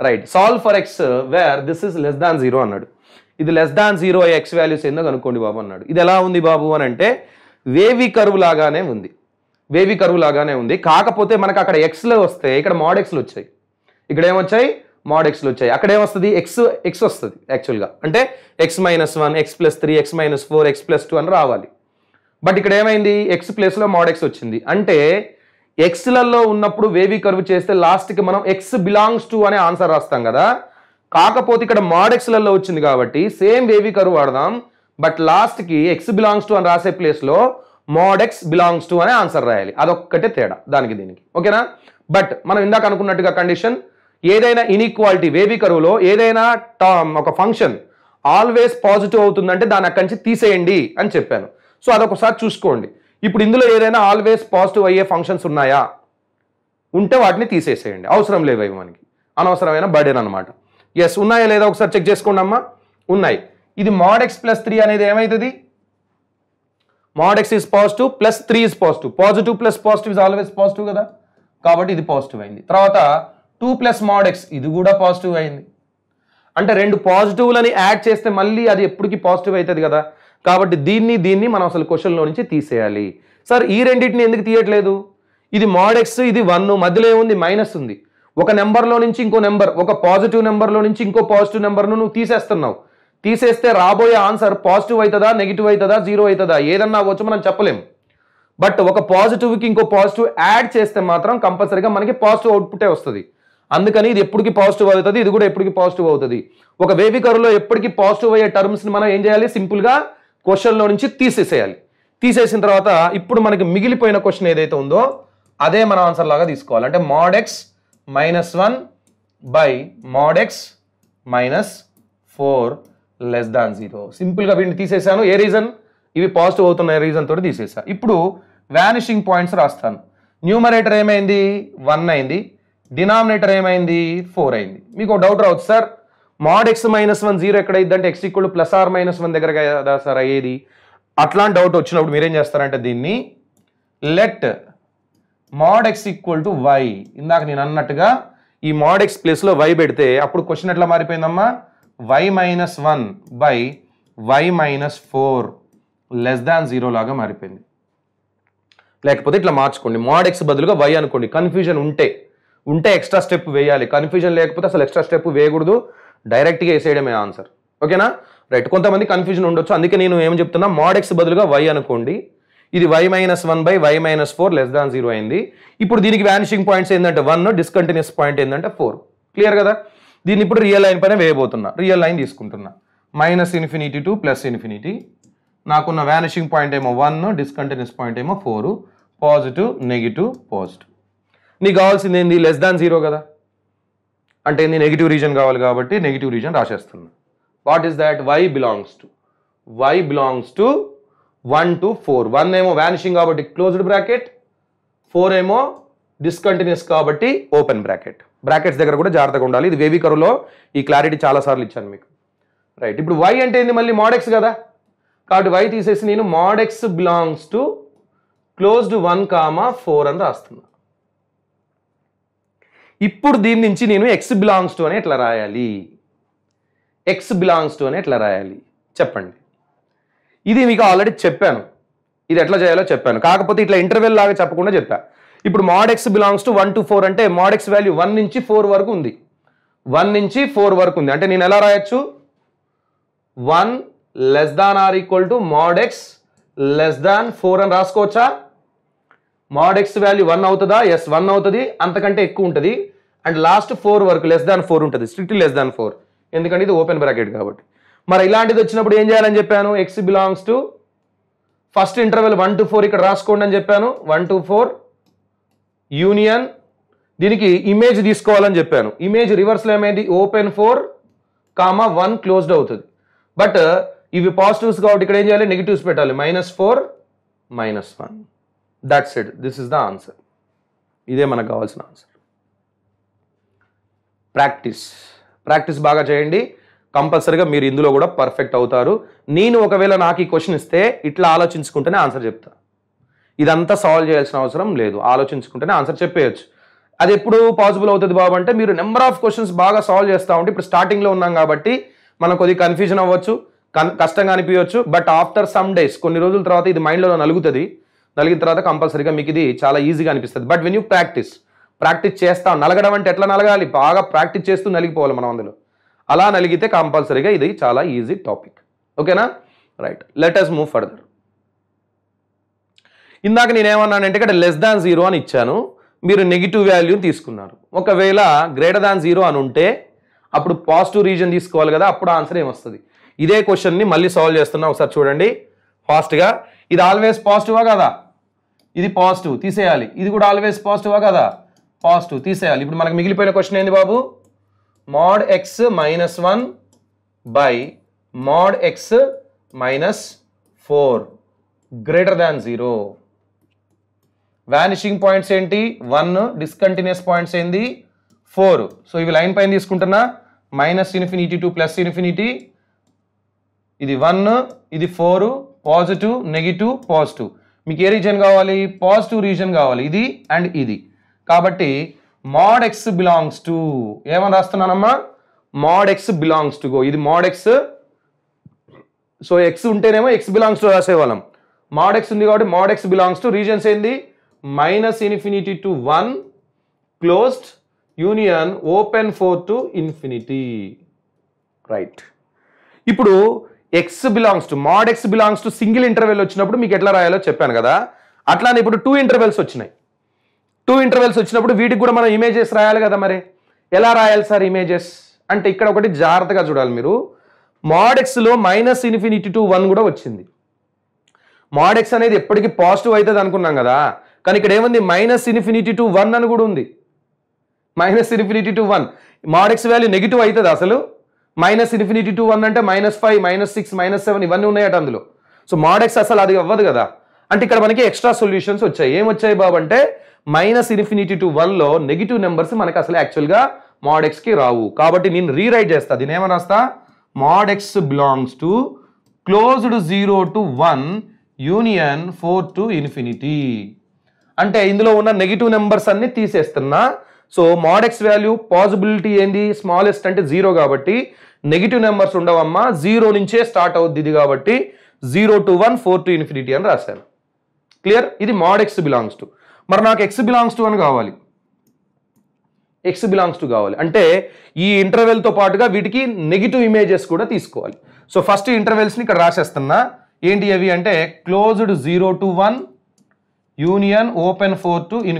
Right. Solve for x where this is less than 0 అన్నాడు. ఇది లెస్ దాన్ 0 ఎక్స్ వాల్యూస్ ఏందో కనుక్కోండి బాబు అన్నాడు. ఇది ఎలా ఉంది బాబు అని అంటే వేవీ కర్వ్ లాగానే ఉంది. వేవీ కర్వ్ లాగానే ఉంది. కాకపోతే మనకు అక్కడ ఎక్స్లో వస్తే ఇక్కడ mod x'లు వచ్చాయి. ఇక్కడ ఏమొచ్చాయి, mod x'లు వచ్చాయి. అక్కడ ఏమొస్తుంది, ఎక్స్ వస్తుంది యాక్చువల్గా. అంటే x - 1, x + 3, x - 4, x + 2 అని రావాలి. బట్ ఇక్కడ ఏమైంది, ఎక్స్ ప్లేస్లో mod x వచ్చింది. అంటే ఎక్స్లలో ఉన్నప్పుడు వేవీ కర్వ్ చేస్తే లాస్ట్కి మనం x బిలాంగ్స్ టు అనే ఆన్సర్ రాస్తాం కదా. కాకపోతే ఇక్కడ mod xలలో వచ్చింది కాబట్టి సేమ్ వేవీ కర్వ్ వాడదాం, బట్ లాస్ట్కి x బిలాంగ్స్ టు అని రాసే ప్లేస్లో mod x బిలాంగ్స్ టు అనే ఆన్సర్ రాయాలి. అదొక్కటే తేడా దానికి దీనికి. ఓకేనా? బట్ మనం ఇందాక అనుకున్నట్టుగా కండిషన్, ఏదైనా ఇన్ఈక్వాలిటీ వేవీ కర్వ్లో ఏదైనా ఒక ఫంక్షన్ ఆల్వేస్ పాజిటివ్ అవుతుందంటే దాన్ని అక్కడి నుంచి తీసేయండి అని చెప్పాను. సో అదొకసారి చూసుకోండి. ఇప్పుడు ఇందులో ఏదైనా ఆల్వేస్ పాజిటివ్ అయ్యే ఫంక్షన్స్ ఉన్నాయా, ఉంటే వాటిని తీసేసేయండి, అవసరం లేవు మనకి, అనవసరమైన బర్డెన్ అనమాట. ఎస్, ఉన్నాయా లేదా ఒకసారి చెక్ చేసుకోండి అమ్మా. ఉన్నాయి. ఇది mod x + 3 అనేది ఏమవుతుంది, mod x is positive plus 3 is positive. Positive plus positive is always positive కదా, కాబట్టి ఇది పాజిటివ్ అయింది. తర్వాత 2 + mod x ఇది కూడా పాజిటివ్ అయింది. అంటే రెండు పాజిటివ్లని యాడ్ చేస్తే మళ్ళీ అది ఎప్పటికీ పాజిటివ్ అవుతుంది కదా, కాబట్టి దీన్ని మనం అసలు క్వశ్చన్లో నుంచి తీసేయాలి. సార్ ఈ రెండింటిని ఎందుకు తీయట్లేదు, ఇది mod x ఇది 1, మధ్యలో ఏముంది మైనస్ ఉంది. ఒక నెంబర్లో నుంచి ఇంకో నెంబర్, ఒక పాజిటివ్ నెంబర్లో నుంచి ఇంకో పాజిటివ్ నెంబర్ను నువ్వు తీసేస్తున్నావు. తీసేస్తే రాబోయే ఆన్సర్ పాజిటివ్ అవుతుందా, నెగిటివ్ అవుతుందా, 0 అవుతుందా, ఏదన్నా అవ్వచ్చు, మనం చెప్పలేం. బట్ ఒక పాజిటివ్కి ఇంకో పాజిటివ్ యాడ్ చేస్తే మాత్రం కంపల్సరీగా మనకి పాజిటివ్ అవుట్పుటే వస్తుంది. అందుకని ఇది ఎప్పటికీ పాజిటివ్ అవుతుంది, ఇది కూడా ఎప్పటికీ పాజిటివ్ అవుతుంది. ఒక వేవీ కర్వ్లో ఎప్పటికీ పాజిటివ్ అయ్యే టర్మ్స్ని మనం ఏం చేయాలి, సింపుల్గా క్వశ్చన్లో నుంచి తీసేసేయాలి. తీసేసిన తర్వాత ఇప్పుడు మనకి మిగిలిపోయిన క్వశ్చన్ ఏదైతే ఉందో అదే మన ఆన్సర్ లాగా తీసుకోవాలి. అంటే mod x - 1 by mod x - 4 less than 0. సింపుల్గా వీటిని తీసేసాను. ఏ రీజన్, ఇవి పాజిటివ్ అవుతున్న రీజన్ తోటి తీసేసా. ఇప్పుడు వానిషింగ్ పాయింట్స్ రాస్తాను. న్యూమరేటర్ ఏమైంది 1 అయింది, డినామినేటర్ ఏమైంది 4 అయింది. మీకు డౌట్ రావచ్చు, సార్ mod x - 1 0 ఎక్కడైంది అంటే x = +or-1 దగ్గర కదా సార్ అయ్యేది. అట్లాంటి డౌట్ వచ్చినప్పుడు మీరేం చేస్తారంటే దీన్ని లెట్ mod x = y, ఇందాక నేను అన్నట్టుగా ఈ mod x ప్లేస్లో y పెడితే అప్పుడు క్వశ్చన్ ఎట్లా మారిపోయిందమ్మా, y - 1 by y - 4 less than 0 లాగా మారిపోయింది. లేకపోతే ఇట్లా మార్చుకోండి, mod x బదులుగా y అనుకోండి. కన్ఫ్యూజన్ ఉంటే ఎక్స్ట్రా స్టెప్ వేయాలి, కన్ఫ్యూజన్ లేకపోతే అసలు ఎక్స్ట్రా స్టెప్ వేయకూడదు, డైరెక్ట్గా వేసేయడమే ఆన్సర్. ఓకేనా? రైట్. కొంతమంది కన్ఫ్యూజన్ ఉండొచ్చు, అందుకే నేను ఏం చెప్తున్నా, mod x బదులుగా y అనుకోండి. ఇది y - 1 by y - 4 less than 0 అయింది. ఇప్పుడు దీనికి వానిషింగ్ పాయింట్స్ ఏంటంటే 1, డిస్కంటిన్యూస్ పాయింట్ ఏంటంటే 4. క్లియర్ కదా? దీన్ని ఇప్పుడు రియల్ లైన్ పైన వేయబోతున్నా. రియల్ లైన్ తీసుకుంటున్నా, -∞ to +∞. నాకున్న వానిషింగ్ పాయింట్ ఏమో 1, డిస్కంటిన్యూస్ పాయింట్ ఏమో 4, పాజిటివ్ నెగిటివ్ పాజిటివ్. నీకు కావాల్సింది ఏంది, లెస్ దాన్ 0 కదా, అంటే నేను నెగిటివ్ రీజన్ కావాలి కాబట్టి నెగిటివ్ రీజన్ రాసేస్తున్నా. What is that, y belongs to 1 to 4. 1 ఏమో వానిషింగ్ కాబట్టి క్లోజ్డ్ బ్రాకెట్, 4 ఏమో డిస్కంటిన్యూస్ కాబట్టి ఓపెన్ బ్రాకెట్. బ్రాకెట్స్ దగ్గర కూడా జాగ్రత్తగా ఉండాలి. ఇది వేవీ కర్వ్లో ఈ క్లారిటీ చాలాసార్లు ఇచ్చాను మీకు. రైట్. ఇప్పుడు y అంటే ఏంది, మళ్ళీ mod x కదా, కాబట్టి y తీసేసి నేను mod x belongs to closed 1, 4 అని రాస్తున్నా. ఇప్పుడు దీని నుంచి నేను x బిలాంగ్స్ టు అని ఎట్లా రాయాలి, చెప్పండి. ఇది మీకు ఆల్రెడీ చెప్పాను, ఇది ఎట్లా చేయాలో చెప్పాను, కాకపోతే ఇట్లా ఇంటర్వెల్ లాగా చెప్పకుండా చెప్పా. ఇప్పుడు mod x belongs to 1 to 4 అంటే mod x వాల్యూ 1 నుంచి 4 వరకు ఉంది. 1 నుంచి 4 వరకు ఉంది అంటే నేను ఎలా రాయొచ్చు, 1 less than or equal to mod x less దాన్ 4 అని రాసుకోవచ్చా? mod x వాల్యూ 1 అవుతుందా? ఎస్ 1 అవుతుంది, అంతకంటే ఎక్కువ ఉంటుంది. అండ్ లాస్ట్ 4 వరకు లెస్ దాన్ 4 ఉంటుంది, స్ట్రిక్ట్లీ లెస్ దాన్ 4, ఎందుకంటే ఇది ఓపెన్ బ్రాకెట్ కాబట్టి. మరి ఇలాంటిది వచ్చినప్పుడు ఏం చేయాలని చెప్పాను? x belongs to first interval 1 to 4 ఇక్కడ రాసుకోండి అని చెప్పాను. 1 to 4 యూనియన్, దీనికి ఇమేజ్ తీసుకోవాలని చెప్పాను. ఇమేజ్ రివర్స్లో ఏమైంది? ఓపెన్ 4 కామా 1 క్లోజ్డ్ అవుతుంది. బట్ ఇవి పాజిటివ్స్ కాబట్టి ఇక్కడ ఏం చేయాలి? నెగిటివ్స్ పెట్టాలి. -4 -1. That's it, this is the answer. ఇదే మనకు కావాల్సిన ఆన్సర్. ప్రాక్టీస్ బాగా చేయండి, కంపల్సరీగా మీరు ఇందులో కూడా పర్ఫెక్ట్ అవుతారు. నేను ఒకవేళ నాకు ఈ క్వశ్చన్ ఇస్తే ఇట్లా ఆలోచించుకుంటేనే ఆన్సర్ చెప్తా. ఇదంతా సాల్వ్ చేయాల్సిన అవసరం లేదు, ఆలోచించుకుంటేనే ఆన్సర్ చెప్పేయచ్చు. అది ఎప్పుడు పాసిబుల్ అవుతుంది బాబు అంటే మీరు నెంబర్ ఆఫ్ క్వశ్చన్స్ బాగా సాల్వ్ చేస్తూ ఉంటే, ఇప్పుడు స్టార్టింగ్లో ఉన్నాం కాబట్టి మనకు కొద్దిగా కన్ఫ్యూజన్ అవ్వచ్చు, కష్టంగా అనిపించవచ్చు. బట్ ఆఫ్టర్ సమ్ డేస్, కొన్ని రోజుల తర్వాత ఇది మైండ్లో నలుగుతుంది. నలిగిన తర్వాత కంపల్సరీగా మీకు ఇది చాలా ఈజీగా అనిపిస్తుంది. బట్ వెన్ యూ ప్రాక్టీస్ చేస్తాం. నలగడం అంటే ఎట్లా నలగాలి? బాగా ప్రాక్టీస్ చేస్తూ నలిగిపోవాలి మనం అందులో. అలా నలిగితే కంపల్సరీగా ఇది చాలా ఈజీ టాపిక్. ఓకేనా? Right, let us move further. ఇందాక నేనేమన్నానంటే ఇక్కడ లెస్ దాన్ 0 అని ఇచ్చాను, మీరు నెగిటివ్ వాల్యూని తీసుకున్నారు. ఒకవేళ గ్రేటర్ దాన్ 0 అని ఉంటే అప్పుడు పాజిటివ్ రీజన్ తీసుకోవాలి కదా, అప్పుడు ఆన్సర్ ఏమొస్తుంది? ఇదే క్వశ్చన్ని మళ్ళీ సాల్వ్ చేస్తున్నా, ఒకసారి చూడండి ఫాస్ట్గా. ఇది ఆల్వేస్ పాజిటివా కదా? ఇది పాజిటివ్ తీసేయాలి. ఇది కూడా ఆల్వేస్ పాజిటివా కదా? పాజిటివ్ తీసేయాలి. ఇప్పుడు మనకు మిగిలిపోయిన క్వశ్చన్ ఏంది బాబు? mod x -1 by mod x -4 greater than 0. Vanishing points ఏంటి? 1. డిస్కంటిన్యూస్ పాయింట్స్ ఏంది? 4. సో ఇవి లైన్ పైన తీసుకుంటున్నా, -∞ to +∞. ఇది 1, ఇది 4, పాజిటివ్ నెగిటివ్ పాజిటివ్. మీకు ఏ రీజన్ కావాలి? పాజిటివ్ రీజన్ కావాలి, ఇది అండ్ ఇది. కాబట్టి mod x బిలాంగ్స్ టు ఏమని రాస్తున్నానమ్మా? mod x బిలాంగ్స్ టు ఇది mod x. సో x ఉంటేనేమో x బిలాంగ్స్ టు రాసేవాళ్ళం. mod x ఉంది కాబట్టి mod x belongs to regions ఏంది? -∞ to 1 closed union open 4 to ∞. Right. ఇప్పుడు x belongs to mod x belongs to single interval వచ్చినప్పుడు మీకు ఎట్లా రాయాలో చెప్పాను కదా. అట్లానే ఇప్పుడు 2 ఇంటర్వెల్స్ వచ్చినాయి. 2 ఇంటర్వెల్స్ వచ్చినప్పుడు వీటికి కూడా మనం ఇమేజెస్ రాయాలి కదా. మరి ఎలా రాయాలి సార్ ఇమేజెస్ అంటే? ఇక్కడ ఒకటి జాగ్రత్తగా చూడాలి మీరు. mod xలో -∞ to 1 కూడా వచ్చింది. mod x అనేది ఎప్పటికీ పాజిటివ్ అవుతుంది అనుకున్నాం కదా, కానీ ఇక్కడ ఏముంది? -∞ to 1 అని కూడా ఉంది. -∞ to 1 mod x value negative అవుతుంది అసలు. -∞ to 1 అంటే -5 -6 -7 ఇవన్నీ ఉన్నాయట అందులో. సో mod x అసలు అది అవ్వదు కదా. అంటే ఇక్కడ మనకి ఎక్స్ట్రా సొల్యూషన్స్ వచ్చాయి. ఏమొచ్చాయి బాబు అంటే -∞ to 1లో నెగిటివ్ నెంబర్స్ మనకి అసలు యాక్చువల్గా mod x కి రావు. కాబట్టి నేను రీరైట్ చేస్తా, దీని ఏమని రాస్తా? mod x belongs to closed 0 to 1 union 4 to ∞. అంటే ఇందులో ఉన్న నెగిటివ్ నెంబర్స్ అన్ని తీసేస్తున్నా. So mod x value possibility ఏంది? స్మాలెస్ట్ అంటే 0 కాబట్టి నెగిటివ్ నెంబర్స్ ఉండవమ్మా, 0 నుంచే స్టార్ట్ అవుద్ది ఇది కాబట్టి 0 to 1 4 to ∞ అని రాశాను. క్లియర్? ఇది mod x బిలాంగ్స్ టు. మరి నాకు x బిలాంగ్స్ టు అని కావాలి, x బిలాంగ్స్ టు కావాలి అంటే ఈ ఇంటర్వెల్తో పాటుగా వీటికి నెగిటివ్ ఇమేజెస్ కూడా తీసుకోవాలి. సో ఫస్ట్ ఇంటర్వెల్స్ని ఇక్కడ రాసేస్తున్నా. ఏంటి అవి అంటే closed 0 to 1 union open 4 to ∞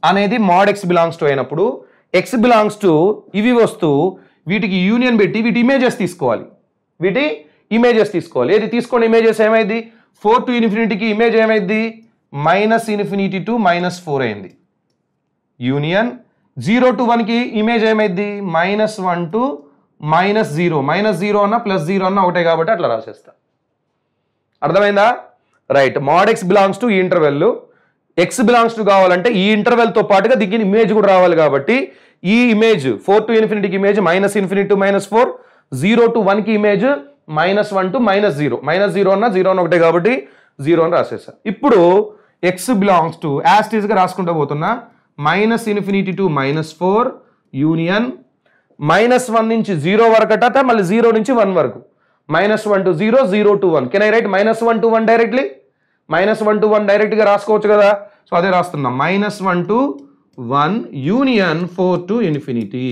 అనేది mod x బిలాంగ్స్ టు అయినప్పుడు x బిలాంగ్స్ టు ఇవి వస్తూ వీటికి యూనియన్ పెట్టి వీటి ఇమేజెస్ తీసుకోవాలి. ఏది తీసుకోండి ఇమేజెస్ ఏమైంది? 4 to ∞కి ఇమేజ్ ఏమైంది? -∞ to -4 అయింది. యూనియన్ 0 to 1 కి ఇమేజ్ ఏమైంది? -1 to -0. -0 అన్న +0 అన్న ఒకటే కాబట్టి అట్లా రాసేస్తా. అర్థమైందా? Right. mod x belongs to ఈ ఇంటర్వెల్, x బిలాంగ్స్ టు కావాలంటే ఈ ఇంటర్వెల్తో పాటుగా దీనికి ఇమేజ్ కూడా రావాలి కాబట్టి ఈ ఇమేజ్ 4 to ∞కి ఇమేజ్ -∞ to -4, 0 to 1 కి ఇమేజ్ -1 to -0. -0 అన్న 0 అన్న ఒకటే కాబట్టి 0 అని రాసేసా. ఇప్పుడు x బిలాంగ్స్ టు యాజ్ టీజ్గా రాసుకుంటూ పోతున్నా. -∞ to -4 యూనియన్ -1 నుంచి 0 వరకట, మళ్ళీ 0 నుంచి 1 వరకు. -1 to 0, 0 to 1. Can I right -1 to 1 directly? -1 to 1 డైరెక్ట్గా రాసుకోవచ్చు కదా. సో అదే రాస్తున్నా. -1 to 1 union 4 to ∞.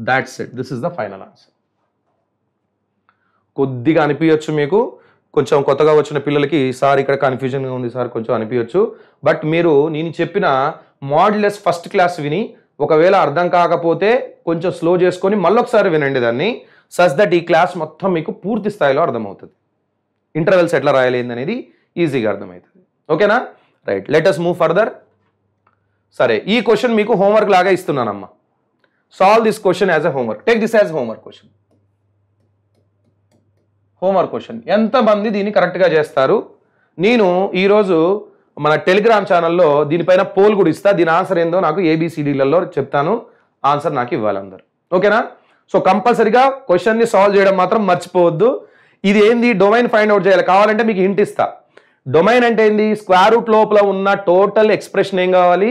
That's it. This is the final answer. కొద్దిగా అనిపించచ్చు మీకు, కొంచెం కొత్తగా వచ్చిన పిల్లలకి సార్ ఇక్కడ కన్ఫ్యూజన్గా ఉంది సార్ కొంచెం అనిపించచ్చు. బట్ మీరు నేను చెప్పిన మాడ్యులస్ ఫస్ట్ క్లాస్ విని ఒకవేళ అర్థం కాకపోతే కొంచెం స్లో చేసుకొని మళ్ళొకసారి వినండి దాన్ని, సచ్ దట్ ఈ క్లాస్ మొత్తం మీకు పూర్తి స్థాయిలో అర్థమవుతుంది. ఇంటర్వెల్స్ ఎట్లా రాయాలి అనేది ఈజీగా అర్థమవుతుంది. ఓకేనా? Right, let us move further. సరే, ఈ క్వశ్చన్ మీకు హోంవర్క్ లాగా ఇస్తున్నానమ్మా. Solve this question as a homework. Take this as homework question. Homework question ఎంతమంది దీన్ని కరెక్ట్గా చేస్తారు? నేను ఈరోజు మన టెలిగ్రామ్ ఛానల్లో దీనిపైన పోల్ కూడా ఇస్తా. దీని ఆన్సర్ ఏందో నాకు ఏబిసిడీలలో చెప్తాను, ఆన్సర్ నాకు ఇవ్వాలి అందరు. ఓకేనా? సో కంపల్సరీగా క్వశ్చన్ని సాల్వ్ చేయడం మాత్రం మర్చిపోవద్దు. ఇది ఏంది, డొమైన్ ఫైండ్ అవుట్ చేయాలి. కావాలంటే మీకు హింట్ ఇస్తా. డొమైన్ అంటే ఏంది, స్క్వేర్ రూట్ లోపల ఉన్న టోటల్ ఎక్స్ప్రెషన్ ఏం కావాలి,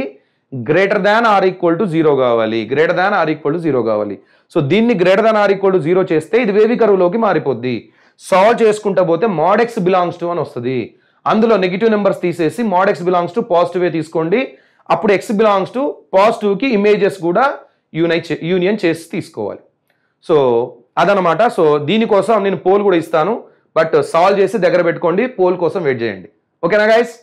greater than or equal to 0 కావాలి. Greater than or equal to 0 కావాలి. సో దీన్ని greater than or equal to 0 చేస్తే ఇది వేవి కరువులోకి మారిపోద్ది. సాల్వ్ చేసుకుంటా పోతే mod x బిలాంగ్స్ టు అని వస్తుంది. అందులో నెగిటివ్ నెంబర్స్ తీసేసి mod x belongs to positive తీసుకోండి. అప్పుడు x బిలాంగ్స్ టు పాజిటివ్ కి ఇమేజెస్ కూడా యూనియన్ చేసి తీసుకోవాలి. సో అదనమాట. సో దీనికోసం నేను పోల్ కూడా ఇస్తాను, బట్ సాల్వ్ చేసి దగ్గర పెట్టుకోండి, పోల్ కోసం వెయిట్ చేయండి. ఓకేనా గైస్?